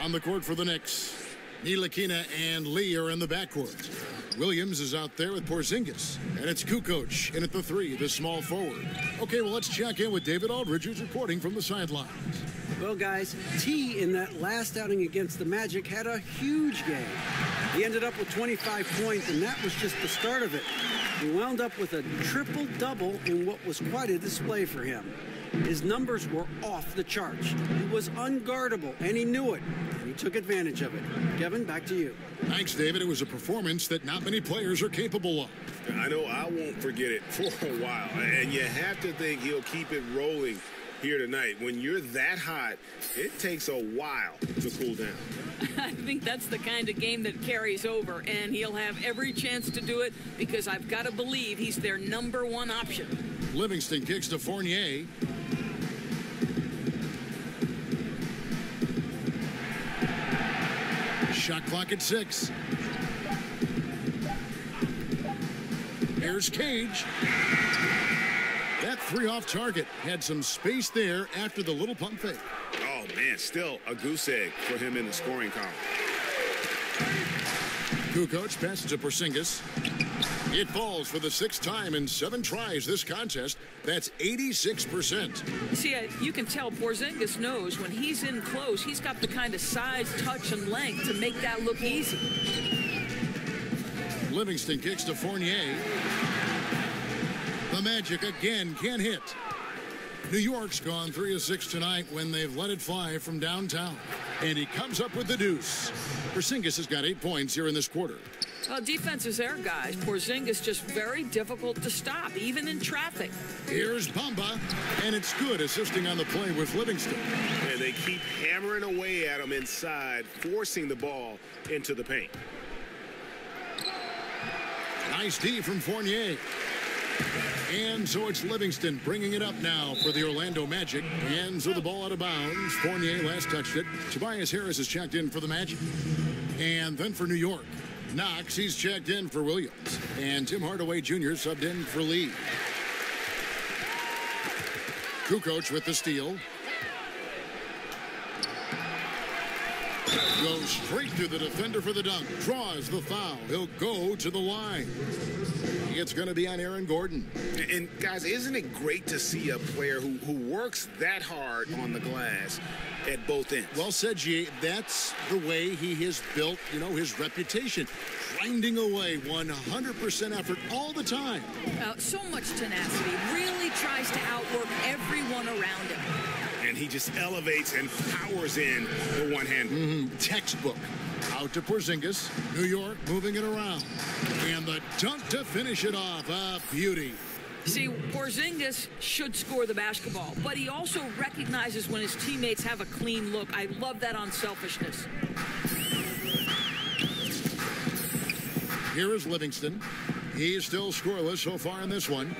On the court for the Knicks, Ntilikina and Lee are in the backcourt. Williams is out there with Porzingis. And it's Kukoc in at the 3, the small forward. Okay, well, let's check in with David Aldridge, who's reporting from the sidelines. Well, guys, T in that last outing against the Magic had a huge game. He ended up with 25 points, and that was just the start of it. He wound up with a triple-double in what was quite a display for him. His numbers were off the charts. He was unguardable, and he knew it. And he took advantage of it. Kevin, back to you. Thanks, David. It was a performance that not many players are capable of. I know I won't forget it for a while. And you have to think he'll keep it rolling here tonight. When you're that hot, it takes a while to cool down. I think that's the kind of game that carries over, and he'll have every chance to do it because I've got to believe he's their #1 option. Livingston kicks to Fournier. Shot clock at 6. Here's Cage. That 3 off target had some space there after the little pump fake. Oh, man, still a goose egg for him in the scoring column. Kukoc passes to Porzingis. It falls for the 6th time in 7 tries this contest. That's 86%. See, you can tell Porzingis knows when he's in close, he's got the kind of size, touch, and length to make that look easy. Livingston kicks to Fournier. The Magic again can't hit. New York's gone 3 of 6 tonight when they've let it fly from downtown. And he comes up with the deuce. Porzingis has got 8 points here in this quarter. Well, defense is there, guys. Porzingis just very difficult to stop, even in traffic. Here's Bamba, and it's good assisting on the play with Livingston. And they keep hammering away at him inside, forcing the ball into the paint. Nice D from Fournier. And so it's Livingston bringing it up now for the Orlando Magic. And so the ball out of bounds. Fournier last touched it. Tobias Harris is checked in for the Magic. And then for New York, Knox, he's checked in for Williams. And Tim Hardaway Jr. subbed in for Lee. Kukoc with the steal. Goes straight to the defender for the dunk. Draws the foul. He'll go to the line. It's going to be on Aaron Gordon. And, guys, isn't it great to see a player who works that hard on the glass at both ends? Well said, G. That's the way he has built, his reputation. Grinding away 100% effort all the time. So much tenacity. Really tries to outwork everyone around him. And he just elevates and powers in the one-hander. Textbook. Out to Porzingis. New York moving it around. And the dunk to finish it off. A beauty. See, Porzingis should score the basketball, but he also recognizes when his teammates have a clean look. I love that unselfishness. Here is Livingston. He is still scoreless so far in this one.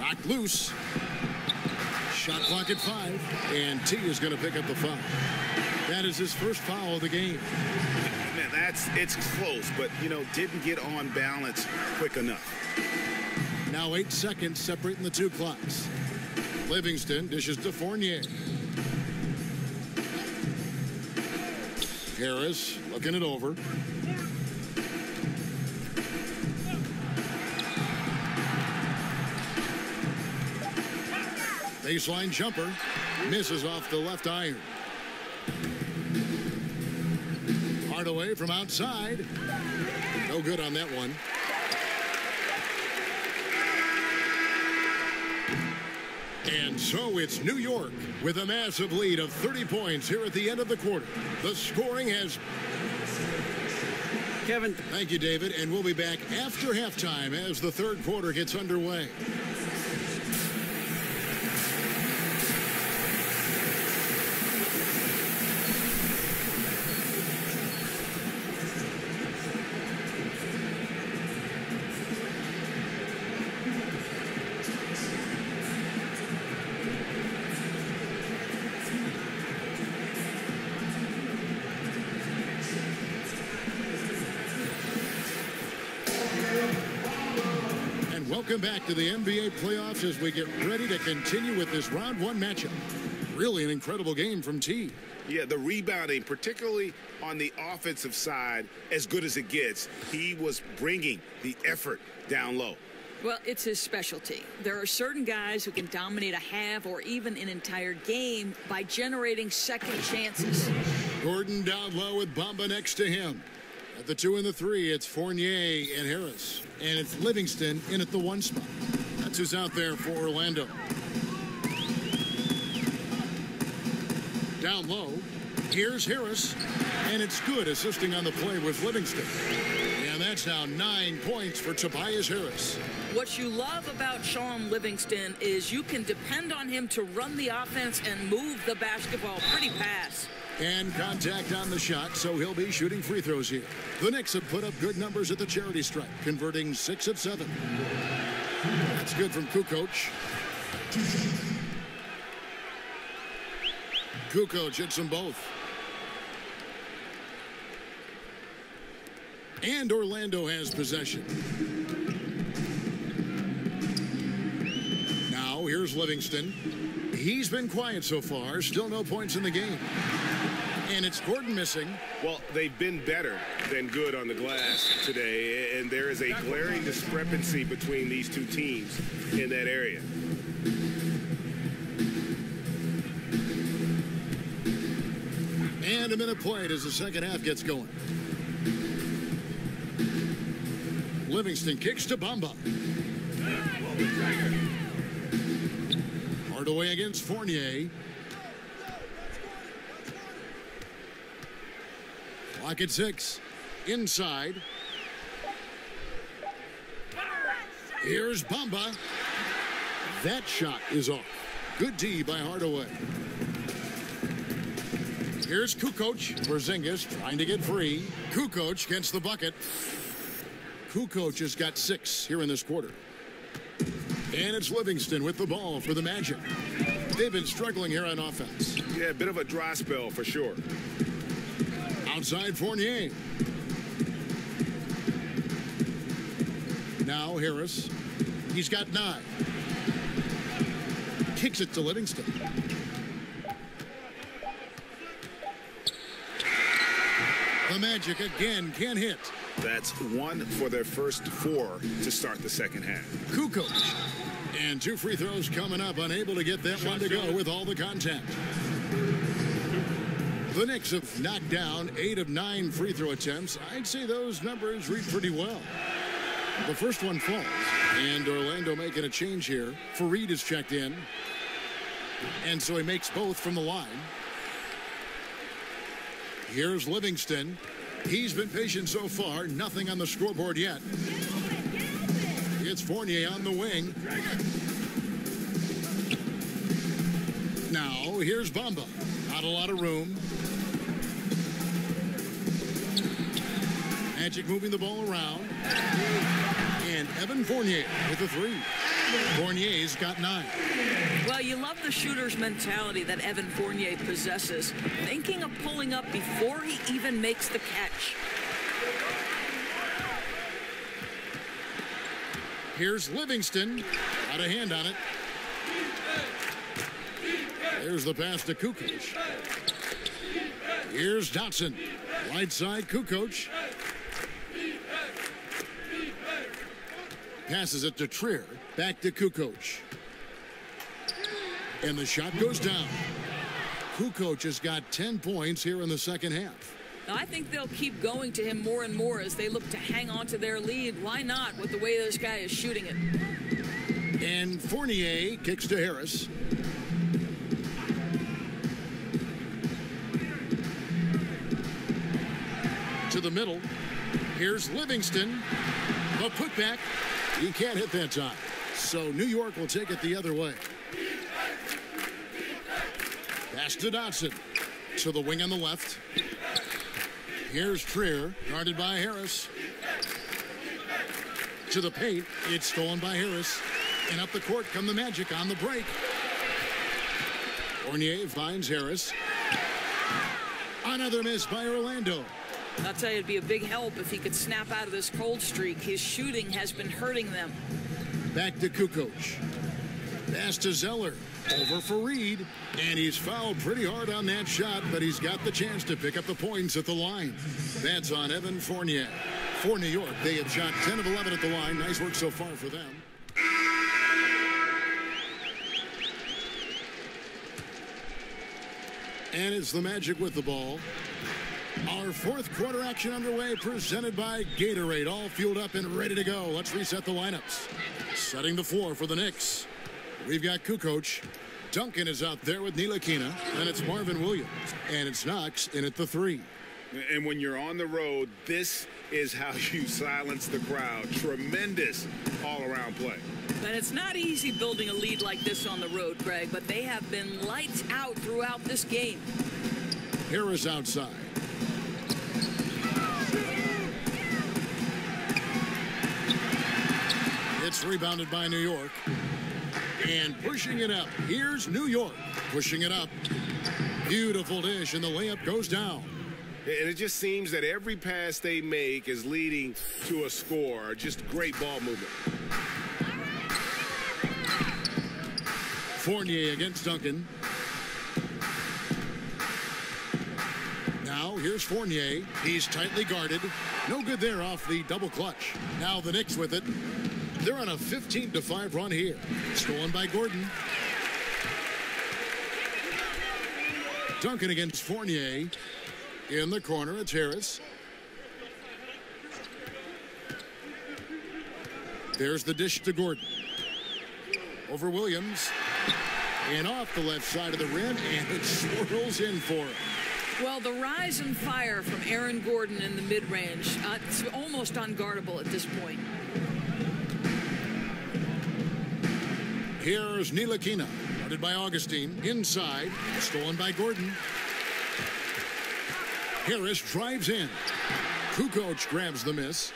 Knocked loose. Shot clock at 5, and T is going to pick up the foul. That is his first foul of the game. Man, it's close, but, you know, didn't get on balance quick enough. Now 8 seconds separating the two clocks. Livingston dishes to Fournier. Harris looking it over. Baseline jumper. Misses off the left iron. Hardaway from outside. No good on that one. And so it's New York with a massive lead of 30 points here at the end of the quarter. The scoring has... Kevin. Thank you, David. And we'll be back after halftime as the third quarter gets underway. Welcome back to the NBA playoffs as we get ready to continue with this round 1 matchup. Really an incredible game from T. Yeah, the rebounding, particularly on the offensive side, as good as it gets. He was bringing the effort down low. Well, it's his specialty. There are certain guys who can dominate a half or even an entire game by generating second chances. Gordon down low with Bamba next to him. At the 2 and the 3, it's Fournier and Harris. And it's Livingston in at the 1 spot. That's who's out there for Orlando. Down low, here's Harris. And it's good assisting on the play with Livingston. And that's now 9 points for Tobias Harris. What you love about Sean Livingston is you can depend on him to run the offense and move the basketball pretty fast. And contact on the shot, so he'll be shooting free throws here. The Knicks have put up good numbers at the charity stripe, converting 6 of 7. That's good from Kukoc. Kukoc hits them both. And Orlando has possession. Now, here's Livingston. He's been quiet so far, still no points in the game. And it's Gordon missing. Well, they've been better than good on the glass today, and there is a glaring discrepancy between these two teams in that area. And a minute played as the second half gets going. Livingston kicks to Bamba. Hardaway against Fournier. Clock at 6. Inside. Here's Bamba. That shot is off. Good D by Hardaway. Here's Kukoc. Porzingis trying to get free. Kukoc gets the bucket. Kukoc has got 6 here in this quarter. And it's Livingston with the ball for the Magic. They've been struggling here on offense. Yeah, a bit of a dry spell for sure. Outside Fournier. Now Harris. He's got 9. Kicks it to Livingston. The Magic again can't hit. That's 1 for their first 4 to start the second half. Kukoc. And 2 free throws coming up. Unable to get that one to go with all the contact. The Knicks have knocked down 8 of 9 free throw attempts. I'd say those numbers read pretty well. The first one falls. And Orlando making a change here. Fareed is checked in. And so he makes both from the line. Here's Livingston. He's been patient so far. Nothing on the scoreboard yet. It's Fournier on the wing. Now, here's Bamba. Not a lot of room. Magic moving the ball around. And Evan Fournier with a 3. Fournier's got 9. Well, you love the shooter's mentality that Evan Fournier possesses, thinking of pulling up before he even makes the catch. Here's Livingston. Got a hand on it. There's the pass to Kukoc. Here's Dotson. Right side, Kukoc. Passes it to Trier. Back to Kukoc. And the shot goes down. Kukoc has got 10 points here in the second half. I think they'll keep going to him more and more as they look to hang on to their lead. Why not with the way this guy is shooting it? And Fournier kicks to Harris. To the middle. Here's Livingston. The putback. He can't hit that time. So New York will take it the other way. Pass to Dotson. To the wing on the left. Here's Trier, guarded by Harris. To the paint. It's stolen by Harris. And up the court come the Magic on the break. Fournier finds Harris. Another miss by Orlando. I'll tell you, it'd be a big help if he could snap out of this cold streak. His shooting has been hurting them. Back to Kukoc. Pass to Zeller. Over for Reed. And he's fouled pretty hard on that shot, but he's got the chance to pick up the points at the line. That's on Evan Fournier. For New York, they have shot 10 of 11 at the line. Nice work so far for them. And it's the Magic with the ball. Our fourth quarter action underway, presented by Gatorade. All fueled up and ready to go. Let's reset the lineups. Setting the floor for the Knicks. We've got Kukoc. Duncan is out there with Ntilikina. And it's Marvin Williams. And it's Knox in at the 3. And when you're on the road, this is how you silence the crowd. Tremendous all-around play. And it's not easy building a lead like this on the road, Greg, but they have been lights out throughout this game. Harris outside. It's rebounded by New York. And pushing it up. Here's New York. Pushing it up. Beautiful dish, and the layup goes down. And it just seems that every pass they make is leading to a score. Just great ball movement. Fournier against Duncan. Now here's Fournier. He's tightly guarded. No good there off the double clutch. Now the Knicks with it. They're on a 15-5 run here. Stolen by Gordon. Duncan against Fournier. In the corner, it's Harris. There's the dish to Gordon. Over Williams. And off the left side of the rim, and it swirls in for him. Well, the rise and fire from Aaron Gordon in the mid-range, it's almost unguardable at this point. Here's Ntilikina, guarded by Augustine. Inside, stolen by Gordon. Harris drives in. Kukoc grabs the miss.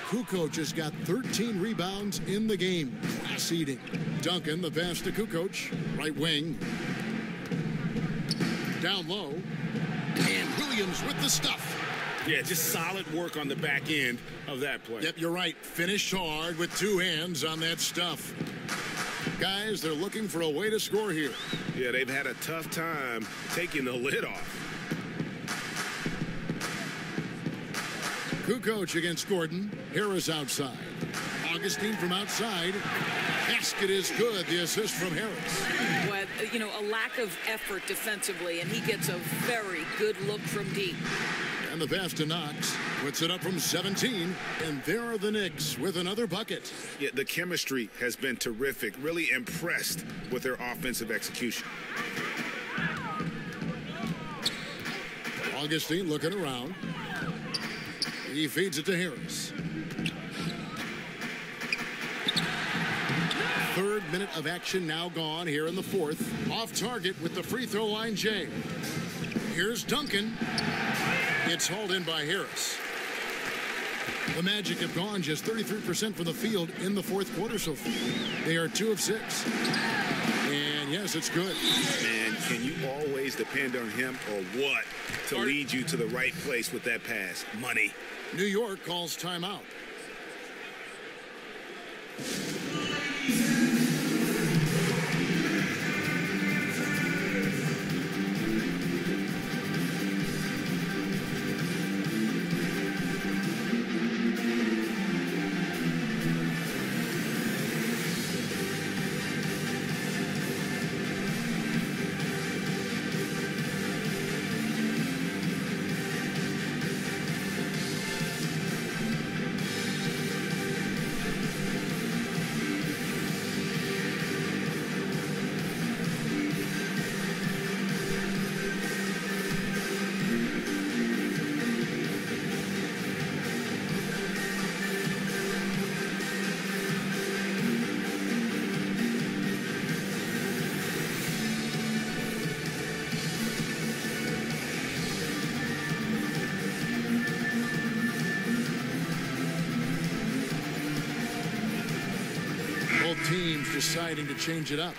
Kukoc has got 13 rebounds in the game. Class eating. Duncan, the pass to Kukoc. Right wing. Down low. And Williams with the stuff. Yeah, just solid work on the back end of that play. Yep, you're right. Finished hard with 2 hands on that stuff. Guys, they're looking for a way to score here. Yeah, they've had a tough time taking the lid off. Kukoc against Gordon. Harris outside. Augustine from outside. Basket is good. The assist from Harris. Well, you know, a lack of effort defensively, and he gets a very good look from deep. And the pass to Knox. Puts it up from 17. And there are the Knicks with another bucket. Yeah, the chemistry has been terrific. Really impressed with their offensive execution. Augustine looking around. He feeds it to Harris. Third minute of action now gone here in the fourth. Off target with the free throw line, Jay. Here's Duncan. It's hauled in by Harris. The Magic have gone just 33% from the field in the fourth quarter so far. They are 2 of 6. And yes, it's good. Man, can you always depend on him or what to lead you to the right place with that pass? Money. New York calls timeout. Both teams deciding to change it up.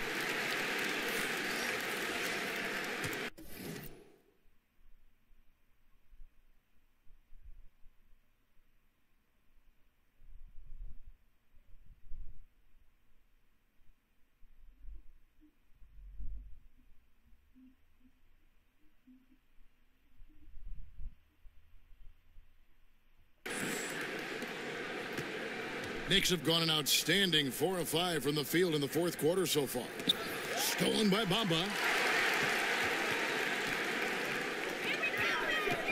Knicks have gone an outstanding 4 of 5 from the field in the fourth quarter so far. Stolen by Bamba.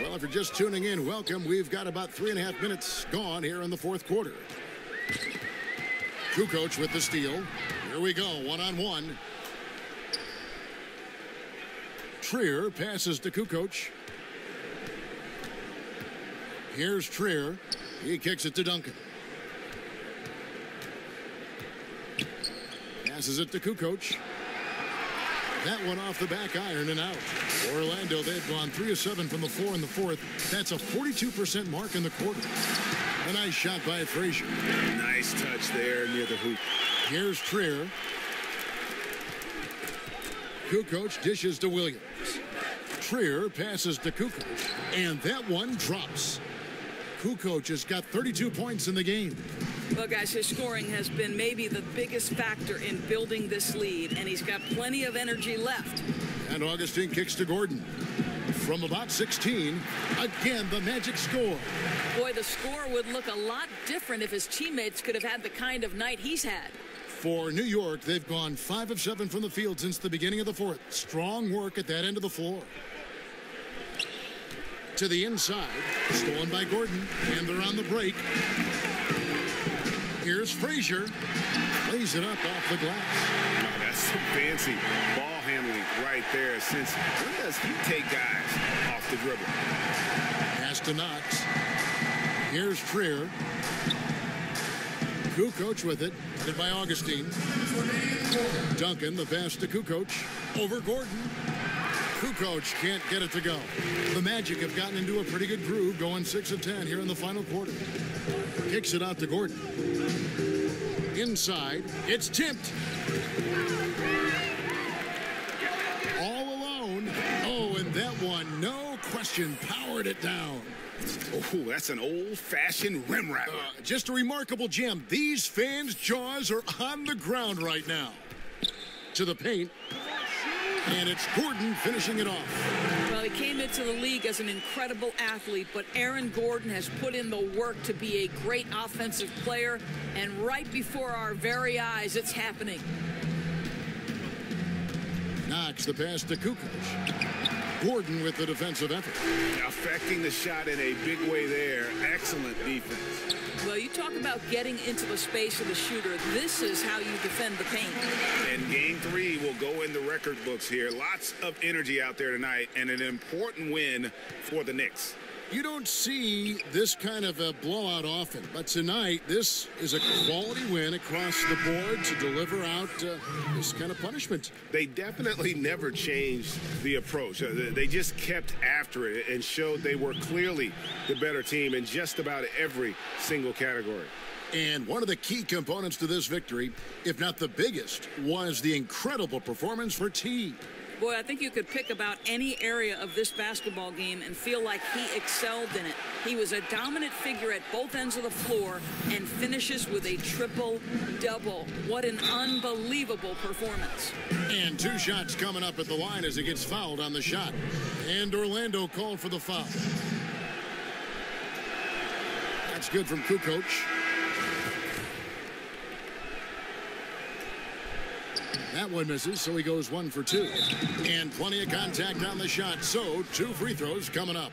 Well, if you're just tuning in, welcome. We've got about 3.5 minutes gone here in the fourth quarter. Kukoc with the steal. Here we go, one-on-one. Trier passes to Kukoc. Here's Trier. He kicks it to Duncan. Passes it to Kukoc. That one off the back iron and out. Orlando, they've gone 3 of 7 from the floor in the fourth. That's a 42% mark in the quarter. A nice shot by Frazier. Nice touch there near the hoop. Here's Trier. Kukoc dishes to Williams. Trier passes to Kukoc. And that one drops. Kukoc has got 32 points in the game. Well, guys, his scoring has been maybe the biggest factor in building this lead, and he's got plenty of energy left. And Augustine kicks to Gordon. From about 16, again, the Magic score. Boy, the score would look a lot different if his teammates could have had the kind of night he's had. For New York, they've gone 5 of 7 from the field since the beginning of the fourth. Strong work at that end of the floor. To the inside, stolen by Gordon, and they're on the break. Here's Frazier. Lays it up off the glass. Oh, that's some fancy ball handling right there. Since when does he take guys off the dribble? Pass to Knox. Here's Trier. Kukoc with it. Hit by Augustine. Duncan, the pass to Kukoc. Over Gordon. Kukoc can't get it to go. The Magic have gotten into a pretty good groove, going 6 of 10 here in the final quarter. Kicks it out to Gordon. Inside, it's tipped. All alone. Oh, and that one, no question, powered it down. Oh, that's an old-fashioned rim wrapper. Just a remarkable gem. These fans' jaws are on the ground right now. To the paint. And it's Gordon finishing it off. Well, he came into the league as an incredible athlete, but Aaron Gordon has put in the work to be a great offensive player, and right before our very eyes, it's happening. Knox the pass to Kukoc. Gordon with the defensive effort. Affecting the shot in a big way there. Excellent defense. Well, you talk about getting into the space of the shooter. This is how you defend the paint. And game 3 will go in the record books here. Lots of energy out there tonight, and an important win for the Knicks. You don't see this kind of a blowout often, but tonight this is a quality win across the board to deliver out this kind of punishment. They definitely never changed the approach. They just kept after it and showed they were clearly the better team in just about every single category. And one of the key components to this victory, if not the biggest, was the incredible performance for T. Boy, I think you could pick about any area of this basketball game and feel like he excelled in it. He was a dominant figure at both ends of the floor and finishes with a triple-double. What an unbelievable performance. And 2 shots coming up at the line as he gets fouled on the shot. And Orlando called for the foul. That's good from Kukoc. That one misses, so he goes 1 for 2. And plenty of contact on the shot, so 2 free throws coming up.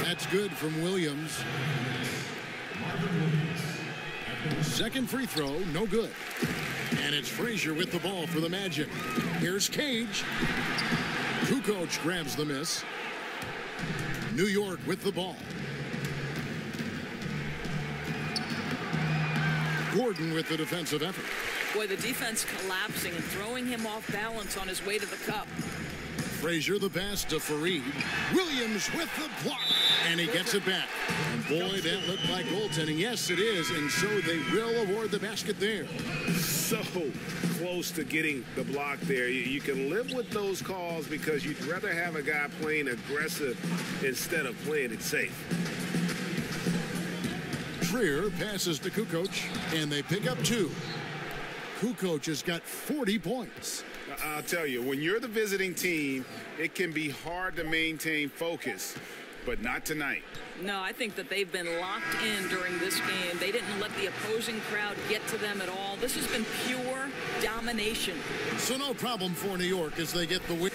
That's good from Williams. Second free throw, no good. And it's Frazier with the ball for the Magic. Here's Cage. Kukoc grabs the miss. New York with the ball. Gordon with the defensive effort. Boy, the defense collapsing and throwing him off balance on his way to the cup. Frazier the pass to Fareed. Williams with the block. And he gets it back. And boy, that looked like goaltending. Yes, it is. And so they will award the basket there. So close to getting the block there. You can live with those calls because you'd rather have a guy playing aggressive instead of playing it safe. Trier passes to Kukoc, and they pick up 2. Kukoc has got 40 points. I'll tell you, when you're the visiting team, it can be hard to maintain focus, but not tonight. No, I think that they've been locked in during this game. They didn't let the opposing crowd get to them at all. This has been pure domination. So no problem for New York as they get the win.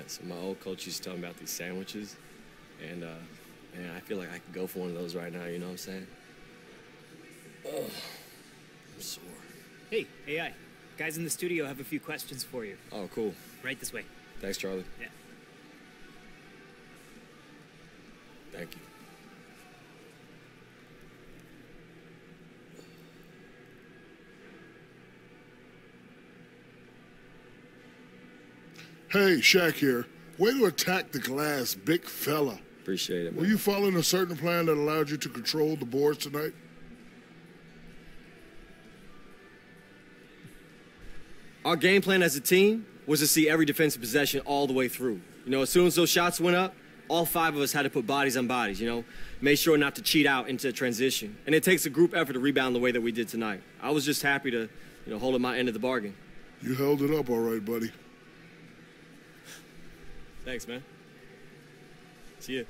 So my old coach used to tell me about these sandwiches, and man, I feel like I could go for one of those right now, you know what I'm saying? Oh, I'm sore. Hey, AI. Guys in the studio have a few questions for you. Oh, cool. Right this way. Thanks, Charlie. Yeah. Thank you. Hey, Shaq here. Way to attack the glass, big fella. Appreciate it, man. Were you following a certain plan that allowed you to control the boards tonight? Our game plan as a team was to see every defensive possession all the way through. You know, as soon as those shots went up, all 5 of us had to put bodies on bodies, you know, made sure not to cheat out into transition. And it takes a group effort to rebound the way that we did tonight. I was just happy to, you know, hold up my end of the bargain. You held it up all right, buddy. Thanks, man. See ya.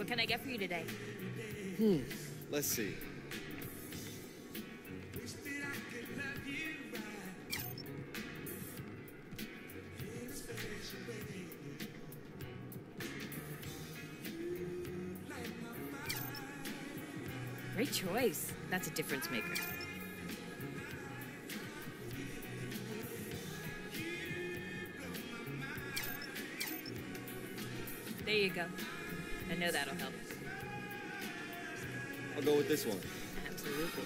What can I get for you today? Let's see. Great choice. That's a difference maker. There you go. I know that'll help. I'll go with this one. Absolutely.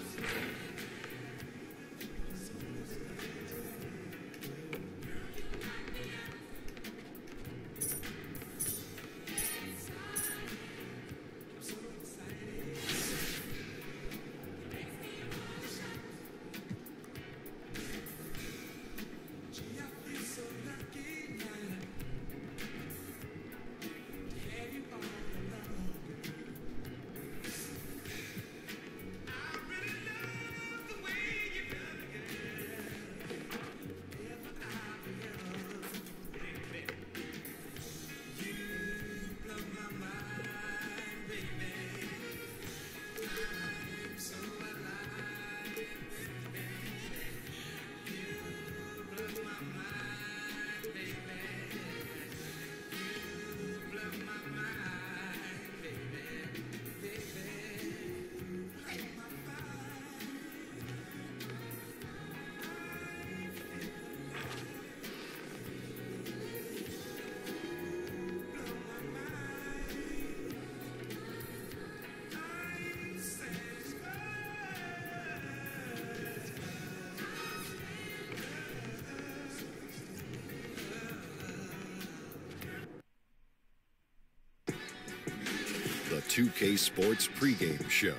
The 2K Sports pregame show.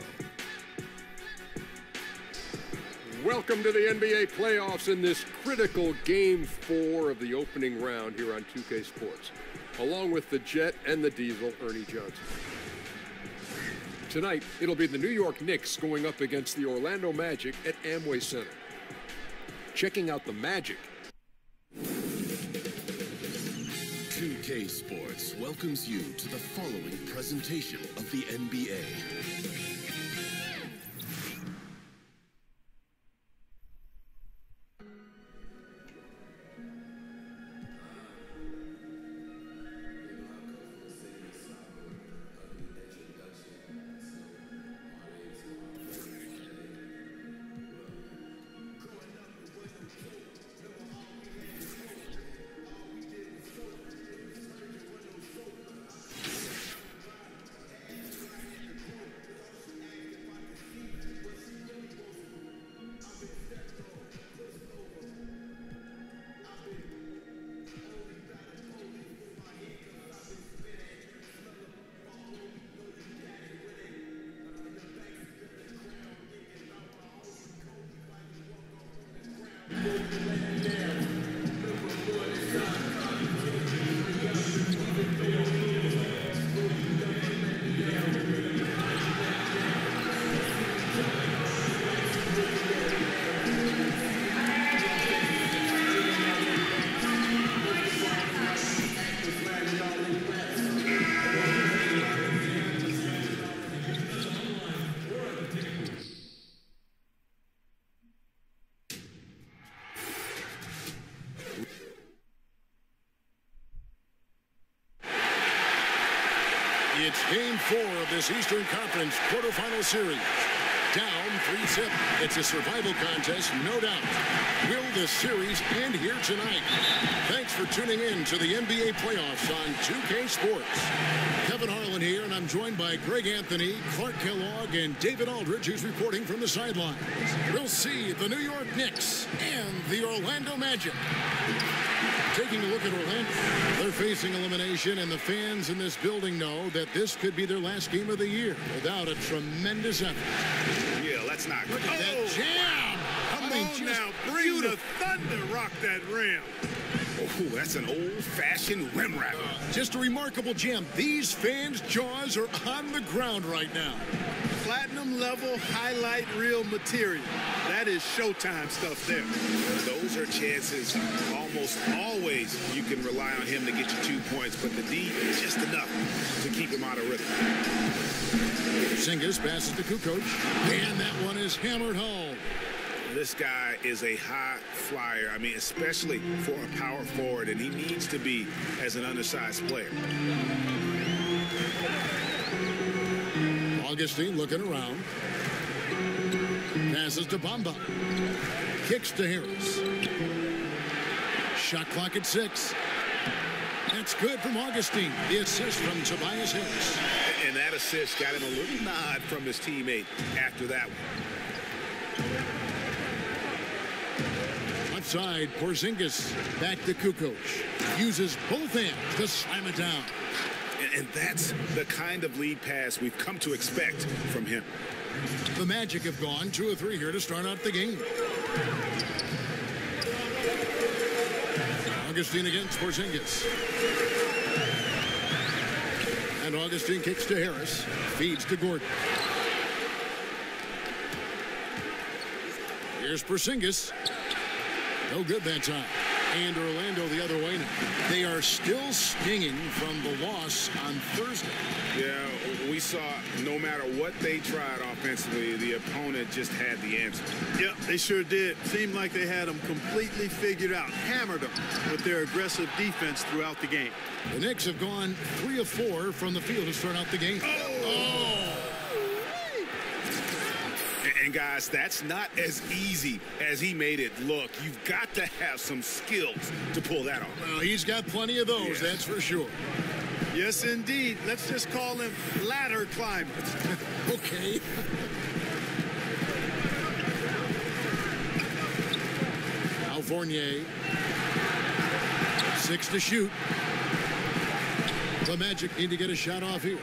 Welcome to the NBA playoffs in this critical Game 4 of the opening round here on 2K Sports, along with the Jet and the Diesel, Ernie Johnson. Tonight, it'll be the New York Knicks going up against the Orlando Magic at Amway Center. Checking out the Magic. 2K Sports welcomes you to the following presentation of the NBA. It's Game 4 of this Eastern Conference quarterfinal series. Down 3-zip. It's a survival contest, no doubt. Will the series end here tonight? Thanks for tuning in to the NBA playoffs on 2K Sports. Kevin Harlan here, and I'm joined by Greg Anthony, Clark Kellogg, and David Aldridge, who's reporting from the sidelines. We'll see the New York Knicks and the Orlando Magic. Taking a look at Orlando, they're facing elimination, and the fans in this building know that this could be their last game of the year without a tremendous effort. Yeah, let's not. Look at that jam! Come on now, bring the thunder, rock that rim. Oh, that's an old-fashioned rim wrapper. Just a remarkable jam. These fans' jaws are on the ground right now. platinum level highlight reel material. That is Showtime stuff there. Those are chances almost always you can rely on him to get you 2 points, but the D just enough to keep him out of rhythm. Porzingis passes to Kukoc, and that one is hammered home. This guy is a high flyer. I mean, especially for a power forward, and he needs to be as an undersized player. Augustine looking around. Passes to Bamba. Kicks to Harris. Shot clock at 6. That's good from Augustine. The assist from Tobias Harris. And that assist got him a little nod from his teammate after that one. Left side, Porzingis back to Kukoc. Uses both hands to slam it down. And that's the kind of lead pass we've come to expect from him. The Magic have gone 2 of 3 here to start out the game. Augustine against Porzingis. And Augustine kicks to Harris. Feeds to Gordon. Here's Porzingis. No good that time. And Orlando the other way now. They are still stinging from the loss on Thursday. Yeah, we saw no matter what they tried offensively, the opponent just had the answer. Yep, they sure did. Seemed like they had them completely figured out. Hammered them with their aggressive defense throughout the game. The Knicks have gone 3 of 4 from the field to start out the game. And guys, that's not as easy as he made it look. You've got to have some skills to pull that off. Well, he's got plenty of those, that's for sure. Yes, indeed. Let's just call him ladder climber. Okay. Now Fournier. 6 to shoot. The Magic need to get a shot off here.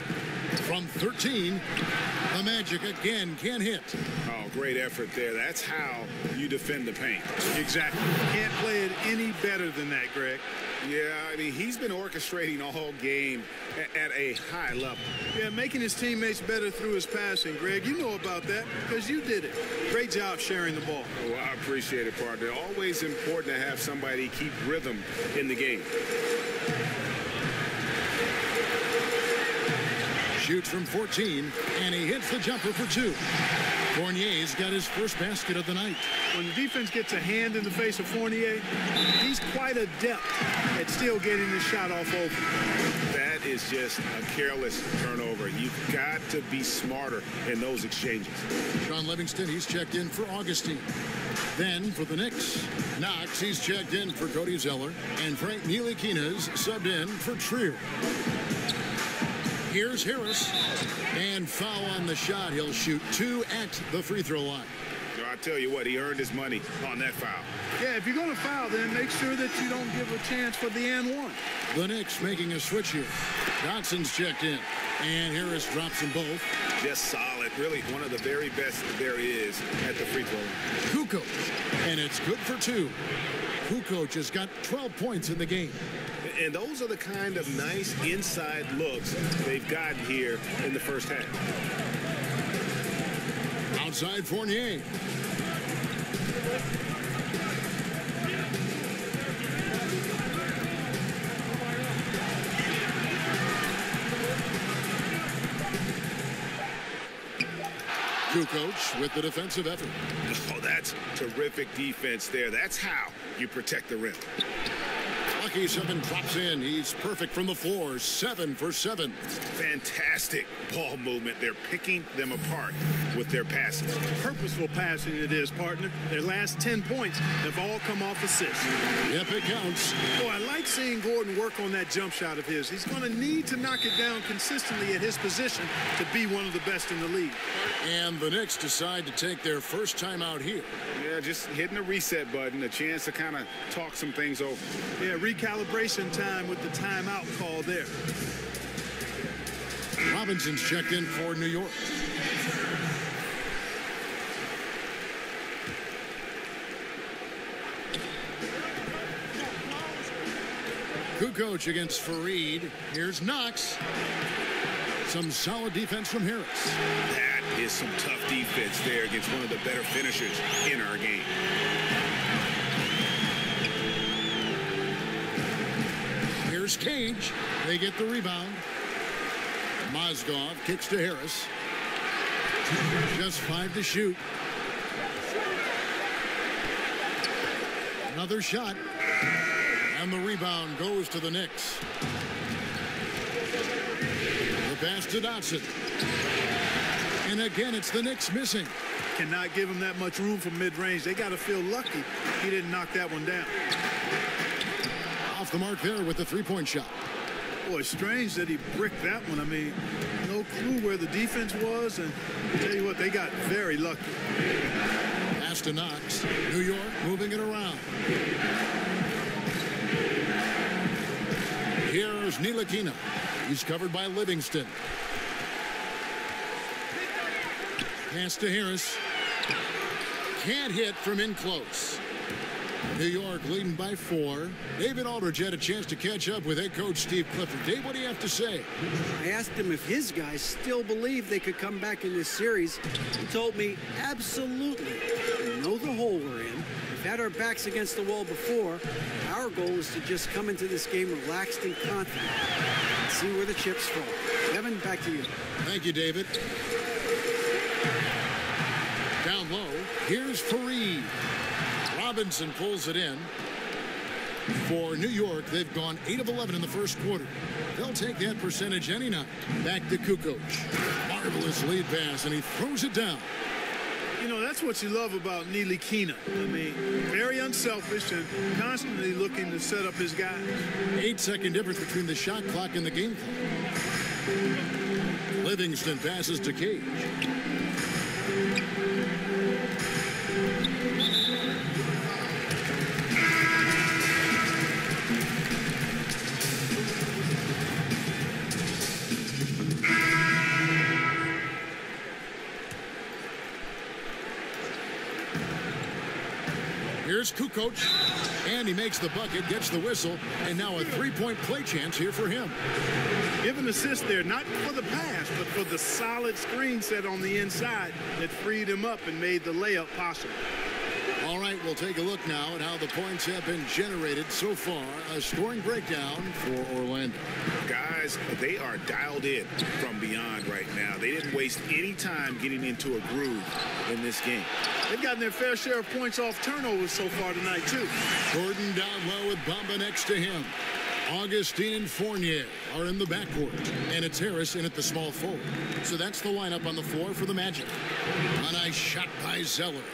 From 13, the Magic again can't hit. Oh, great effort there. That's how you defend the paint. Exactly. Can't play it any better than that, Greg. Yeah, I mean, he's been orchestrating all game at a high level. Yeah, making his teammates better through his passing, Greg. You know about that because you did it. Great job sharing the ball. Well, I appreciate it, partner. Always important to have somebody keep rhythm in the game. Shoots from 14, and he hits the jumper for 2. Fournier's got his first basket of the night. When the defense gets a hand in the face of Fournier, he's quite adept at still getting the shot off open. That is just a careless turnover. You've got to be smarter in those exchanges. Sean Livingston, he's checked in for Augustine. Then for the Knicks, Knox, he's checked in for Cody Zeller, and Frank Ntilikina's subbed in for Trier. Here's Harris, and foul on the shot. He'll shoot 2 at the free throw line. So I tell you what, he earned his money on that foul. Yeah, if you're going to foul, then make sure that you don't give a chance for the and one. The Knicks making a switch here. Johnson's checked in, and Harris drops them both. Just solid. Really one of the very best there is at the free throw line. Kukoc, and it's good for 2. Kukoc has got 12 points in the game. And those are the kind of nice inside looks they've gotten here in the first half. Outside Fournier. Kukoc with the defensive effort. Oh, that's terrific defense there. That's how you protect the rim. Lucky Seven drops in. He's perfect from the floor. 7 for 7. Fantastic ball movement. They're picking them apart with their passes. Purposeful passing it is, partner. Their last 10 points have all come off assists. Yep, it counts. Oh, I like seeing Gordon work on that jump shot of his. He's going to need to knock it down consistently at his position to be one of the best in the league. And the Knicks decide to take their first time out here. Yeah, just hitting the reset button, a chance to kind of talk some things over. Yeah, recalibration time with the timeout call there. Robinson's checked in for New York. Kukoc against Fareed. Here's Knox. Some solid defense from Harris. That is some tough defense there against one of the better finishers in our game. Here's Cage. They get the rebound. Mozgov kicks to Harris. Just 5 to shoot. Another shot. And the rebound goes to the Knicks. The pass to Dotson. And again, it's the Knicks missing. Cannot give him that much room from mid-range. They got to feel lucky he didn't knock that one down. Off the mark there with the three-point shot. Boy, strange that he bricked that one. I mean, no clue where the defense was, and I'll tell you what, they got very lucky. Pass to Knox. New York moving it around. Here's Ntilikina. He's covered by Livingston. Pass to Harris. Can't hit from in close. New York leading by 4. David Aldridge had a chance to catch up with head coach Steve Clifford. Dave, what do you have to say? I asked him if his guys still believe they could come back in this series. He told me, absolutely. We know the hole we're in. We've had our backs against the wall before. Our goal is to just come into this game relaxed and confident and see where the chips fall. Kevin, back to you. Thank you, David. Down low, here's Fareed. Robinson pulls it in. For New York, they've gone 8 of 11 in the first quarter. They'll take that percentage any night. Back to Kukoc. Marvelous lead pass, and he throws it down. You know, that's what you love about Ntilikina. I mean, very unselfish and constantly looking to set up his guys. 8-second difference between the shot clock and the game clock. Livingston passes to Cage. Here's Kukoc, and he makes the bucket, gets the whistle, and now a three-point play chance here for him. Give an assist there, not for the pass, but for the solid screen set on the inside that freed him up and made the layup possible. All right, we'll take a look now at how the points have been generated so far. A scoring breakdown for Orlando. Guys, they are dialed in from beyond right now. They didn't waste any time getting into a groove in this game. They've gotten their fair share of points off turnovers so far tonight, too. Gordon down low with Bamba next to him. Augustine and Fournier are in the backcourt, and it's Harris in at the small forward. So that's the lineup on the floor for the Magic. A nice shot by Zeller.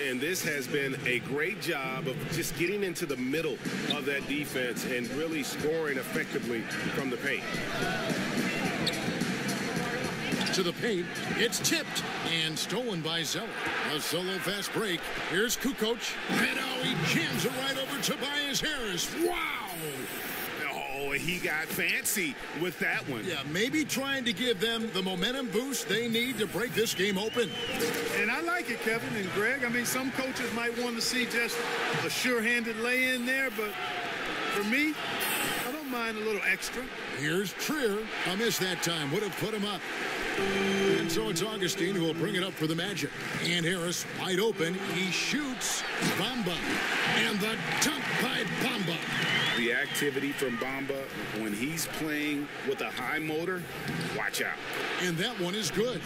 And this has been a great job of just getting into the middle of that defense and really scoring effectively from the paint. To the paint, it's tipped and stolen by Zeller. A solo fast break. Here's Kukoc. And now he jams it right over Tobias Harris. Wow! Oh, he got fancy with that one. Yeah, maybe trying to give them the momentum boost they need to break this game open. And I like it, Kevin and Greg. I mean, some coaches might want to see just a sure-handed lay-in there, but for me, I don't mind a little extra. Here's Trier. A miss that time. Would have put him up. And so it's Augustine who will bring it up for the Magic. And Harris wide open. He shoots. Bamba. And the dunk by Bamba. The activity from Bamba when he's playing with a high motor, watch out. And that one is good.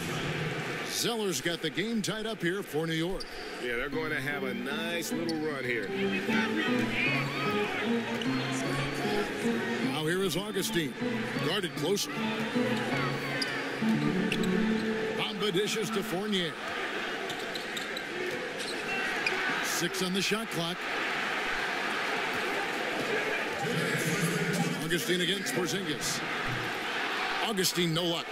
Zeller's got the game tied up here for New York. Yeah, they're going to have a nice little run here. Now here is Augustine. Guarded closely. Bamba dishes to Fournier. 6 on the shot clock. Augustine against Porzingis. Augustine, no luck.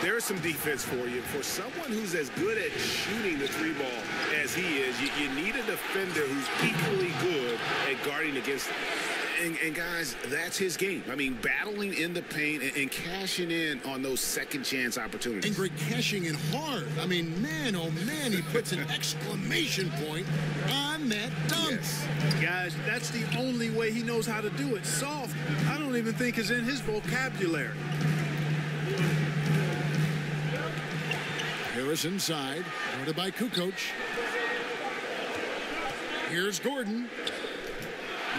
There's some defense for you. For someone who's as good at shooting the three ball as he is, you need a defender who's equally good at guarding against him. And guys, that's his game. I mean, battling in the paint and cashing in on those second chance opportunities. And Greg cashing in hard. I mean, man, oh man, he puts an exclamation point on that dunk. Yes. Guys, that's the only way he knows how to do it. Soft, I don't even think is in his vocabulary. Harris inside, guarded by Kukoc. Here's Gordon.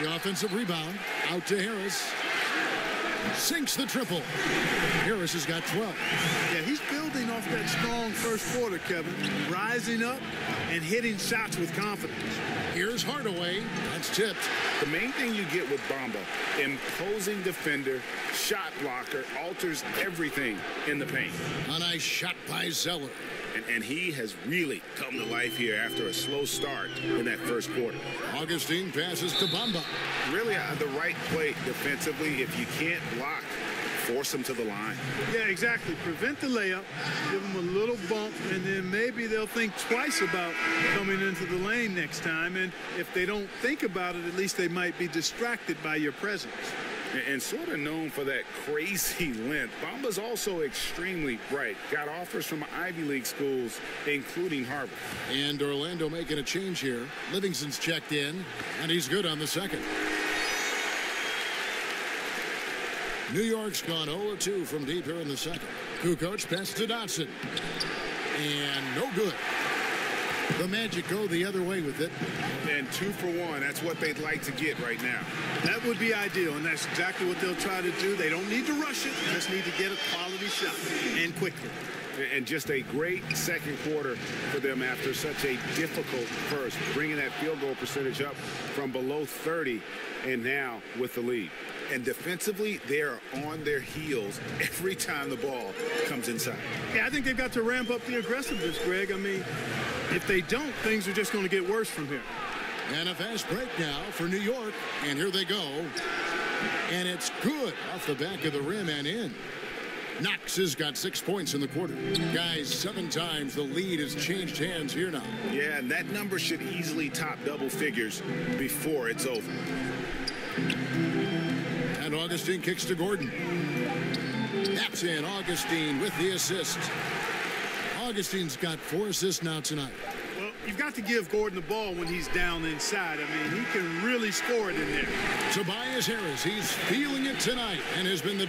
The offensive rebound, out to Harris. Sinks the triple. Harris has got 12. Yeah, he's building off that strong first quarter, Kevin. Rising up and hitting shots with confidence. Here's Hardaway. That's tipped. The main thing you get with Bamba, imposing defender, shot blocker, alters everything in the paint. A nice shot by Zeller. And he has really come to life here after a slow start in that first quarter. Augustine passes to Bamba. Really the right play defensively. If you can't block, force him to the line. Yeah, exactly. Prevent the layup, give him a little bump, and then maybe they'll think twice about coming into the lane next time. And if they don't think about it, at least they might be distracted by your presence. And sort of known for that crazy length, Bamba's also extremely bright. Got offers from Ivy League schools, including Harvard. And Orlando making a change here. Livingston's checked in, and he's good on the second. New York's gone 0-2 from deep here in the second. Kukoc passes to Dotson. And no good. The Magic go the other way with it. And 2 for 1. That's what they'd like to get right now. That would be ideal, and that's exactly what they'll try to do. They don't need to rush it. Just need to get a quality shot, and quickly. And just a great second quarter for them after such a difficult first. Bringing that field goal percentage up from below 30, and now with the lead. And defensively, they are on their heels every time the ball comes inside. Yeah, I think they've got to ramp up the aggressiveness, Greg. I mean, if they don't, things are just going to get worse from here. And a fast break now for New York. And here they go. And it's good off the back of the rim and in. Knox has got 6 points in the quarter. Guys, 7 times the lead has changed hands here now. Yeah, and that number should easily top double figures before it's over. And Augustine kicks to Gordon. That's in. Augustine with the assist. Augustine's got 4 assists now tonight. Well, you've got to give Gordon the ball when he's down inside. I mean, he can really score it in there. Tobias Harris, he's feeling it tonight and has been the...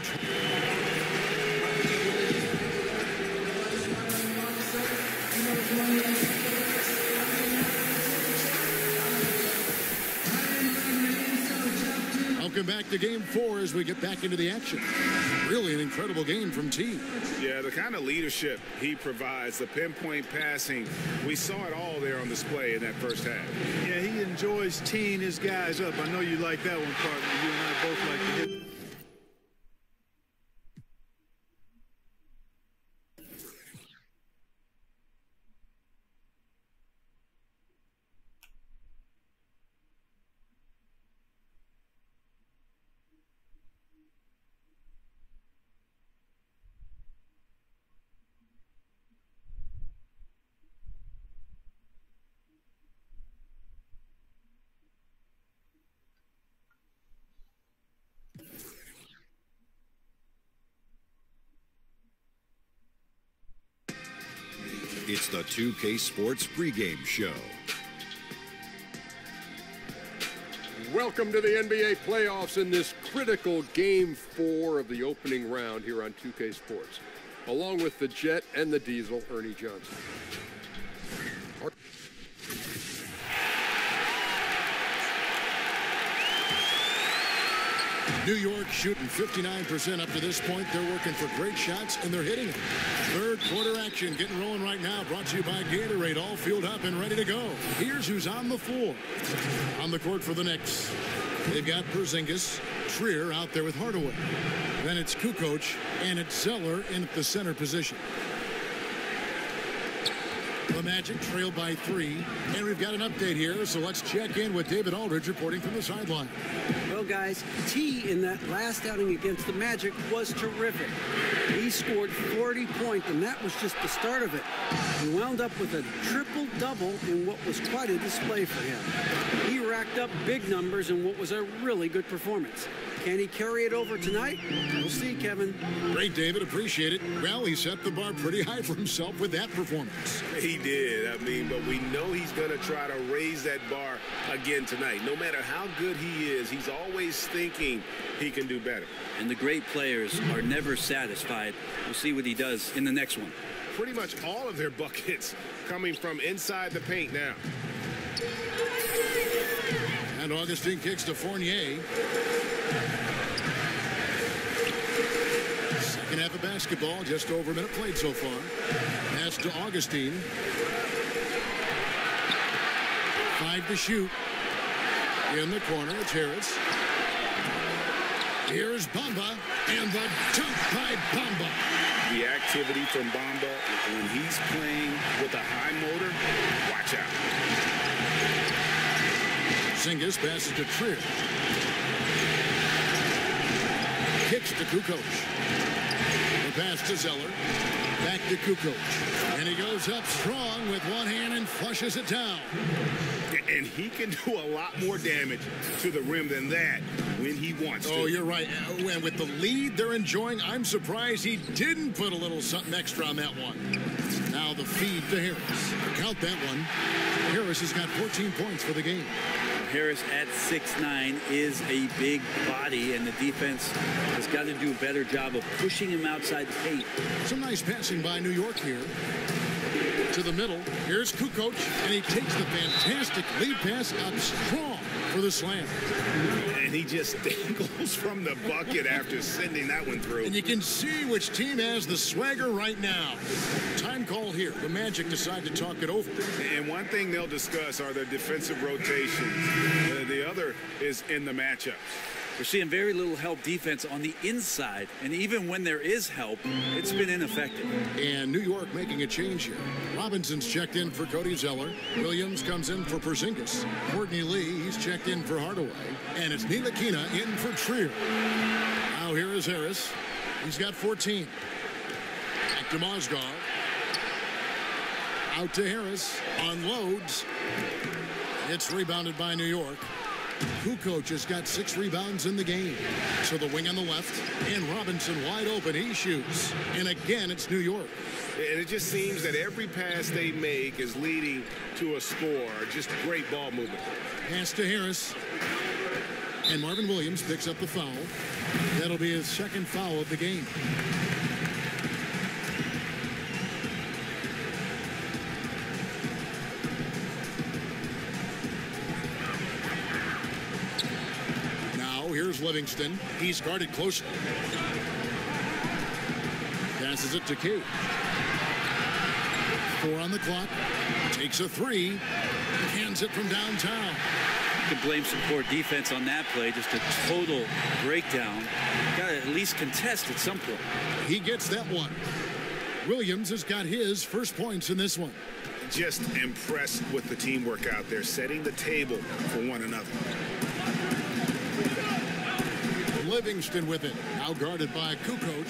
Welcome back to Game 4 as we get back into the action. Really an incredible game from T. Yeah, the kind of leadership he provides, the pinpoint passing, we saw it all there on display in that first half. Yeah, he enjoys teeing his guys up. I know you like that one, partner. You and I both like to hit. It's the 2K Sports pregame show. Welcome to the NBA playoffs in this critical Game 4 of the opening round here on 2K Sports. Along with the Jet and the Diesel, Ernie Johnson. New York shooting 59% up to this point. They're working for great shots, and they're hitting them. Third quarter action getting rolling right now. Brought to you by Gatorade. All fueled up and ready to go. Here's who's on the floor. On the court for the Knicks, they've got Porzingis, Trier out there with Hardaway. Then it's Kukoc, and it's Zeller in the center position. The Magic trail by 3, and we've got an update here, so let's check in with David Aldridge reporting from the sideline. Well, guys, T in that last outing against the Magic was terrific. He scored 40 points, and that was just the start of it. He wound up with a triple-double in what was quite a display for him. He racked up big numbers in what was a really good performance. Can he carry it over tonight? We'll see, Kevin. Great, David. Appreciate it. Well, he set the bar pretty high for himself with that performance. He did. I mean, but we know he's going to try to raise that bar again tonight. No matter how good he is, he's always thinking he can do better. And the great players are never satisfied. We'll see what he does in the next one. pretty much all of their buckets coming from inside the paint now. And Augustine kicks to Fournier. Second half of basketball, just over a minute played so far. Pass to Augustine. 5 to shoot. In the corner, it's Harris. Here's Bamba, and the dunk by Bamba. The activity from Bamba when he's playing with a high motor, watch out. Porzingis passes to Trier. Kicks to Kukoc. The pass to Zeller. Back to Kukoc. And he goes up strong with one hand and flushes it down. And he can do a lot more damage to the rim than that when he wants to. Oh, you're right. And with the lead they're enjoying, I'm surprised he didn't put a little something extra on that one. Now the feed to Harris. Count that one. Harris has got 14 points for the game. Harris at 6'9" is a big body, and the defense has got to do a better job of pushing him outside the paint. Some nice passing by New York here. To the middle. Here's Kukoc, and he takes the fantastic lead pass up strong for the slam. And he just dangles from the bucket after sending that one through. And you can see which team has the swagger right now. Time call here. The Magic decide to talk it over. And one thing they'll discuss are their defensive rotations. The other is in the matchups. We're seeing very little help defense on the inside, and even when there is help, it's been ineffective. And New York making a change here. Robinson's checked in for Cody Zeller. Williams comes in for Porzingis. Courtney Lee, he's checked in for Hardaway. And it's Ntilikina in for Trier. Now here is Harris. He's got 14. Back to Mozgov. Out to Harris. Unloads. It's rebounded by New York. Kukoc has got 6 rebounds in the game. So the wing on the left, and Robinson wide open. He shoots. And again, it's New York. And it just seems that every pass they make is leading to a score. Just great ball movement. Pass to Harris. And Marvin Williams picks up the foul. That'll be his second foul of the game. Here's Livingston. He's guarded closely. Passes it to Kate. 4 on the clock. Takes a 3. Hands it from downtown. You can blame some poor defense on that play. Just a total breakdown. Got to at least contest at some point. He gets that one. Williams has got his first points in this one. Just impressed with the teamwork out there, setting the table for one another. Livingston with it. Now guarded by Kukoc.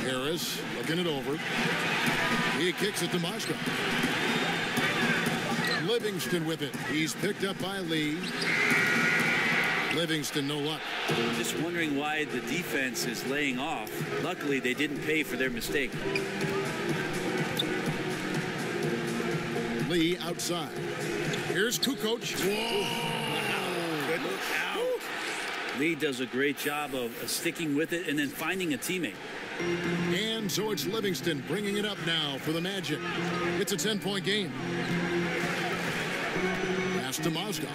Harris looking it over. He kicks it to Mozgov. Livingston with it. He's picked up by Lee. Livingston, no luck. Just wondering why the defense is laying off. Luckily, they didn't pay for their mistake. Lee outside. Here's Kukoc. Whoa. Lee does a great job of sticking with it and then finding a teammate. And so it's Livingston bringing it up now for the Magic. It's a 10-point game. Pass to Mozgov.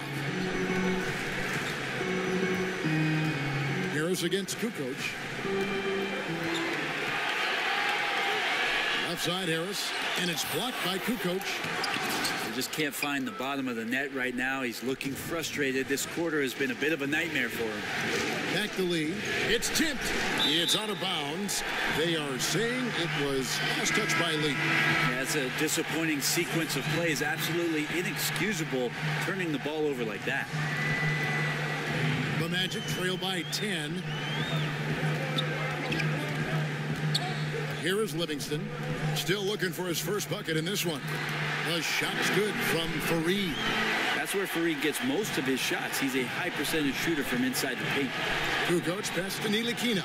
Harris against Kukoc. Left side Harris, and it's blocked by Kukoc. He just can't find the bottom of the net right now. He's looking frustrated. This quarter has been a bit of a nightmare for him. Back to Lee. It's tipped. It's out of bounds. They are saying it was last touch by Lee. Yeah, it's a disappointing sequence of plays. Absolutely inexcusable turning the ball over like that. The Magic trail by 10. Here is Livingston. Still looking for his first bucket in this one. The shot's good from Fareed. That's where Fareed gets most of his shots. He's a high percentage shooter from inside the paint. Kukoc pass to Ntilikina.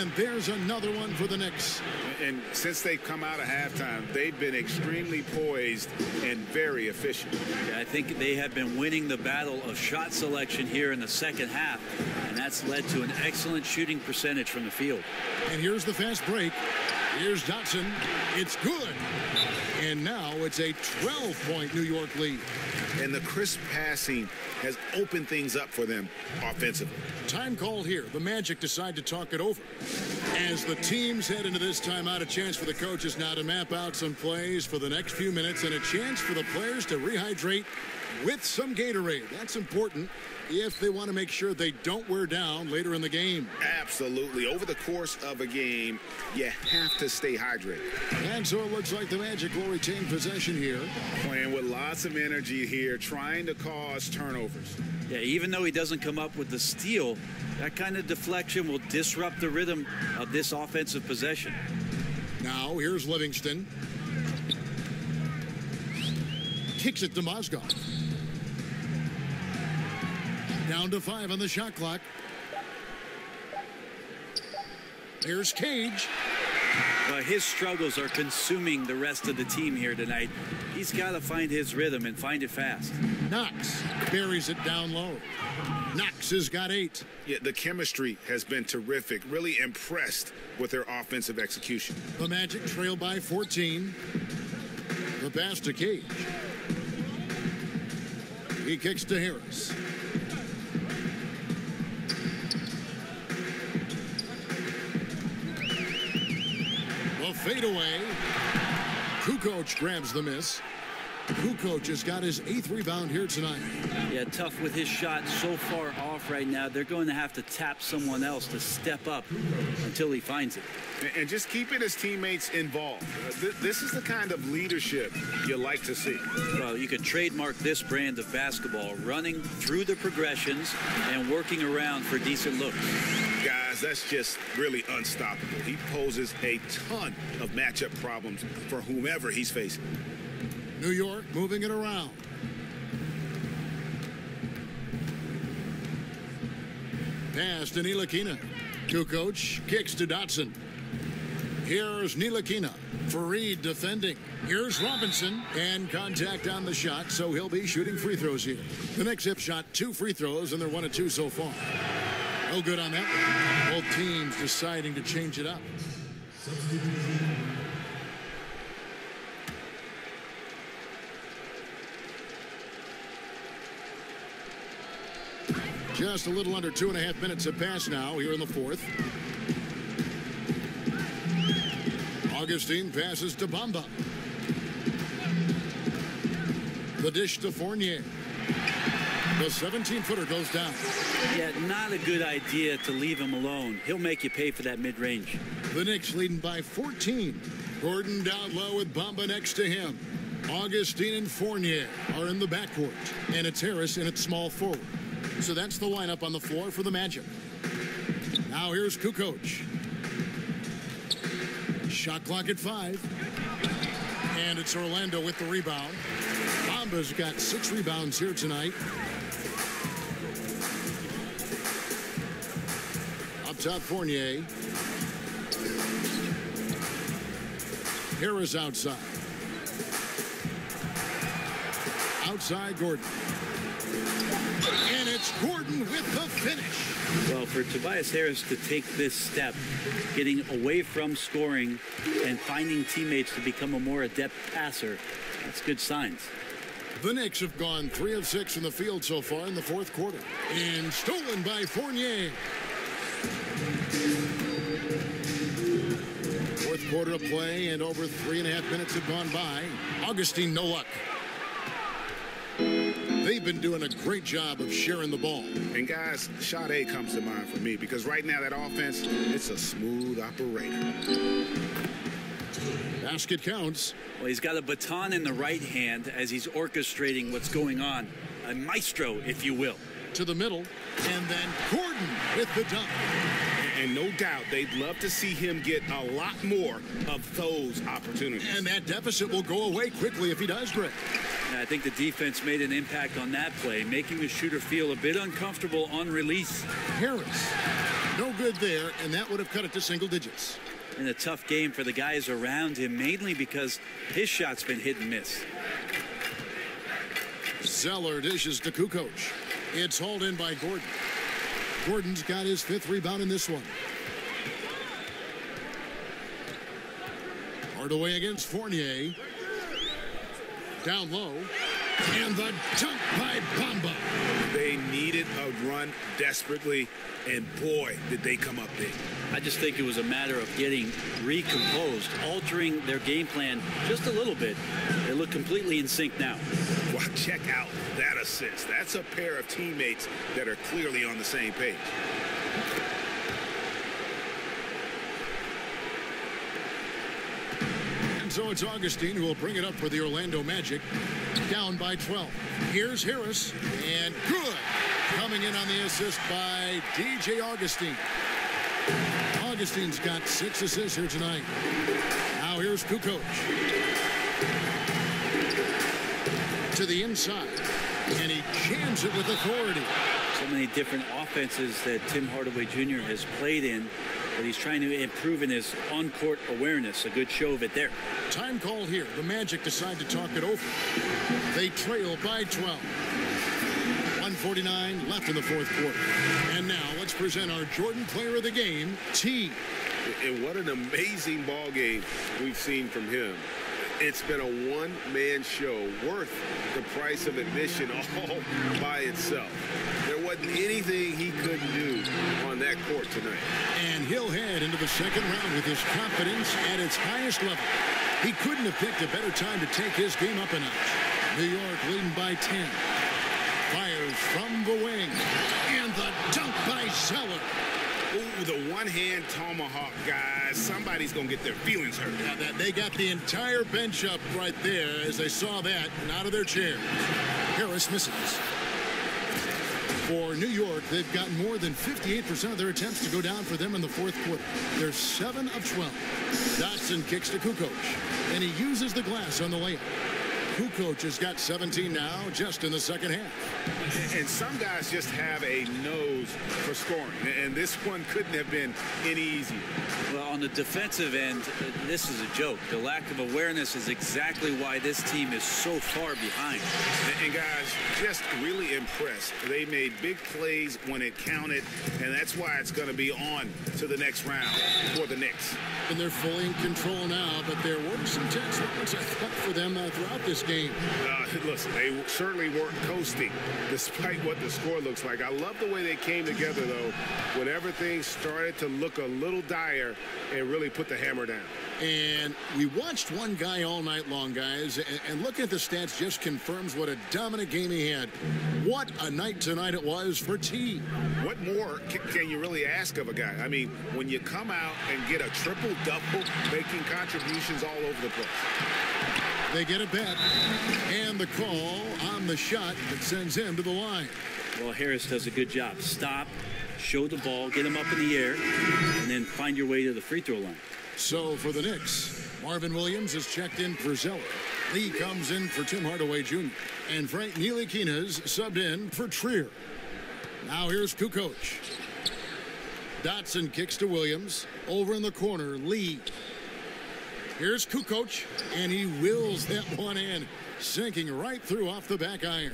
And there's another one for the Knicks. And since they've come out of halftime, they've been extremely poised and very efficient. Yeah, I think they have been winning the battle of shot selection here in the second half, and that's led to an excellent shooting percentage from the field. And here's the fast break. Here's Dotson. It's good. And now it's a 12-point New York lead. And the crisp passing has opened things up for them offensively. Time called here. The Magic decide to talk it over. As the teams head into this timeout, a chance for the coaches now to map out some plays for the next few minutes and a chance for the players to rehydrate with some Gatorade. That's important if they want to make sure they don't wear down later in the game. Absolutely. Over the course of a game, you have to stay hydrated. And so it looks like the Magic will retain possession here. Playing with lots of energy here, trying to cause turnovers. Yeah, even though he doesn't come up with the steal, that kind of deflection will disrupt the rhythm of this offensive possession. Now, here's Livingston. Kicks it to Mozgov. Down to 5 on the shot clock. Here's Cage. His struggles are consuming the rest of the team here tonight. He's got to find his rhythm and find it fast. Knox buries it down low. Knox has got 8. Yeah, the chemistry has been terrific. Really impressed with their offensive execution. The Magic trail by 14. The pass to Cage. He kicks to Harris. The fadeaway. Kukoc grabs the miss. Kukoc has got his 8th rebound here tonight. Yeah, tough with his shot so far off right now. They're going to have to tap someone else to step up until he finds it. And just keeping his teammates involved. This is the kind of leadership you like to see. Well, you could trademark this brand of basketball, running through the progressions and working around for decent looks. Guys, that's just really unstoppable. He poses a ton of matchup problems for whomever he's facing. New York moving it around. Pass to Ntilikina. Kukoc kicks to Dotson. Here's Ntilikina. Fareed defending. Here's Robinson. And contact on the shot, so he'll be shooting free throws here. The Knicks have shot 2 free throws, and they're 1 of 2 so far. No good on that one. Both teams deciding to change it up. Just a little under 2.5 minutes have passed now here in the 4th. Augustine passes to Bamba. The dish to Fournier. The 17-footer goes down. Yeah, not a good idea to leave him alone. He'll make you pay for that mid-range. The Knicks leading by 14. Gordon down low with Bamba next to him. Augustine and Fournier are in the backcourt. And it's Harris in its small forward. So that's the lineup on the floor for the Magic. Now here's Kukoc. Shot clock at 5. And it's Orlando with the rebound. Bamba's got 6 rebounds here tonight. Up top, Fournier. Harris outside. Outside, Gordon. And it's Gordon with the finish. Well, for Tobias Harris to take this step, getting away from scoring and finding teammates to become a more adept passer, that's good signs. The Knicks have gone 3 of 6 from the field so far in the 4th quarter. And stolen by Fournier. 4th quarter of play, and over 3.5 minutes have gone by. Augustine, no luck. They've been doing a great job of sharing the ball. And guys, shot A comes to mind for me because right now that offense, it's a smooth operator. Basket counts. Well, he's got a baton in the right hand as he's orchestrating what's going on. A maestro, if you will. To the middle, and then Gordon with the dunk. And no doubt they'd love to see him get a lot more of those opportunities. And that deficit will go away quickly if he does, Greg. I think the defense made an impact on that play, making the shooter feel a bit uncomfortable on release. Harris, no good there, and that would have cut it to single digits. And a tough game for the guys around him, mainly because his shot's been hit and miss. Zeller dishes to Kukoc. It's hauled in by Gordon. Gordon's got his 5th rebound in this one. Hardaway against Fournier. Down low. And the dunk by Bamba. They needed a run desperately, and boy, did they come up big. I just think it was a matter of getting recomposed, altering their game plan just a little bit. They look completely in sync now. Well, check out that assist. That's a pair of teammates that are clearly on the same page. And so it's Augustine who will bring it up for the Orlando Magic. Down by 12. Here's Harris, and good. Coming in on the assist by DJ Augustine. Augustine's got 6 assists here tonight. Now here's Kukoc. To the inside, and he jams it with authority. So many different offenses that Tim Hardaway Jr. has played in, but he's trying to improve in his on-court awareness. A good show of it there. Time called here. The Magic decide to talk it over. They trail by 12. 1:49 left in the 4th quarter. And now let's present our Jordan Player of the Game, T. And what an amazing ball game we've seen from him. It's been a one-man show worth the price of admission all by itself. There wasn't anything he couldn't do on that court tonight. And he'll head into the 2nd round with his confidence at its highest level. He couldn't have picked a better time to take his game up a notch. New York leading by 10. Fires from the wing. And the dunk by Zeller. Ooh, the one-hand tomahawk, guys. Somebody's going to get their feelings hurt. Yeah, they got the entire bench up right there as they saw that and out of their chairs. Harris misses. For New York, they've got more than 58% of their attempts to go down for them in the 4th quarter. They're 7 of 12. Dotson kicks to Kukoc, and he uses the glass on the layup. Kukoc has got 17 now, just in the 2nd half. And some guys just have a nose for scoring, and this one couldn't have been any easier. Well, on the defensive end, this is a joke. The lack of awareness is exactly why this team is so far behind. And guys, just really impressed. They made big plays when it counted, and that's why it's going to be on to the next round for the Knicks. And they're fully in control now, but there were some tense moments, I thought, for them throughout this game. Listen, they certainly weren't coasting, despite what the score looks like. I love the way they came together, though, when everything started to look a little dire and really put the hammer down. And we watched one guy all night long, guys, and looking at the stats just confirms what a dominant game he had. What a night tonight it was for T. What more can you really ask of a guy? I mean, when you come out and get a triple-double, making contributions all over the place. They get a bet, and the call on the shot that sends him to the line. Well, Harris does a good job. Stop, show the ball, get him up in the air, and then find your way to the free throw line. So for the Knicks, Marvin Williams is checked in for Zeller. Lee comes in for Tim Hardaway Jr. And Frank Ntilikina's subbed in for Trier. Now here's Kukoc. Dotson kicks to Williams. Over in the corner, Lee. Here's Kukoc, and he wills that one in, sinking right through off the back iron.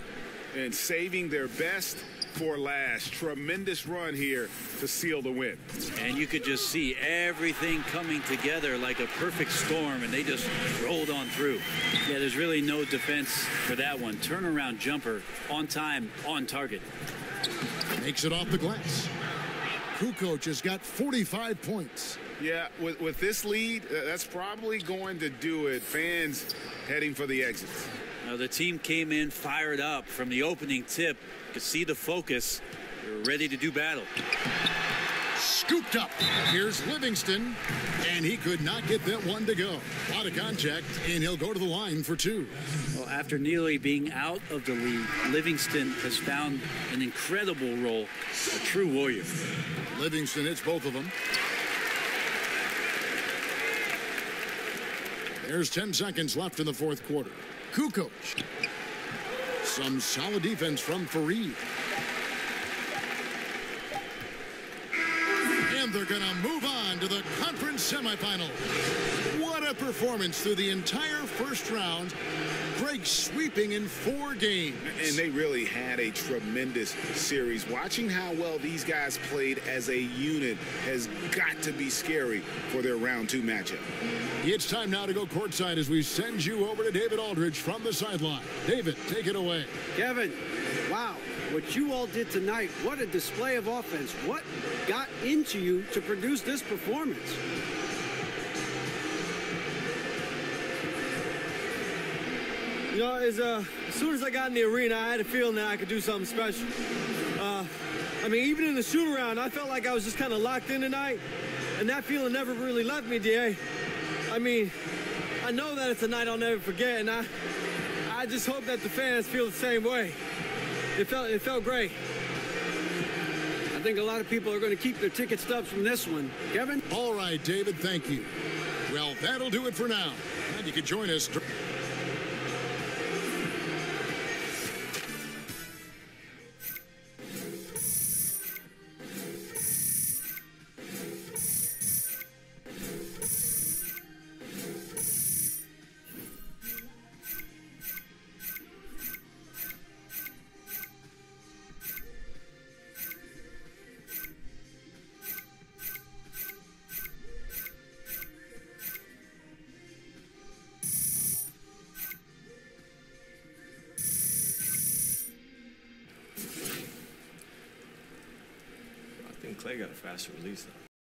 And saving their best for last. Tremendous run here to seal the win. And you could just see everything coming together like a perfect storm, and they just rolled on through. Yeah, there's really no defense for that one. Turnaround jumper, on time, on target. Makes it off the glass. Kukoc has got 45 points. Yeah, with this lead, that's probably going to do it. Fans heading for the exits. Now, the team came in fired up from the opening tip. You could see the focus. They're ready to do battle. scooped up. Here's Livingston, and he could not get that one to go. A lot of contact, and he'll go to the line for two. Well, after nearly being out of the league, Livingston has found an incredible role, a true warrior. Livingston hits both of them. There's 10 seconds left in the fourth quarter. Kukoc. Some solid defense from Fareed. And they're going to move on to the conference semifinal. What a performance through the entire first round. Greg sweeping in 4 games. And they really had a tremendous series. Watching how well these guys played as a unit has got to be scary for their round 2 matchup. It's time now to go courtside as we send you over to David Aldridge from the sideline. David, take it away. Kevin, wow, what you all did tonight, what a display of offense. What got into you to produce this performance? You know, as soon as I got in the arena, I had a feeling that I could do something special. I mean, even in the shoot-around, I felt like I was just kind of locked in tonight, and that feeling never really left me, D.A. I mean, I know that it's a night I'll never forget, and I just hope that the fans feel the same way. It felt great. I think a lot of people are going to keep their ticket stubs from this one. Kevin? All right, David, thank you. Well, that'll do it for now. And you can join us. Clay got a faster release, though.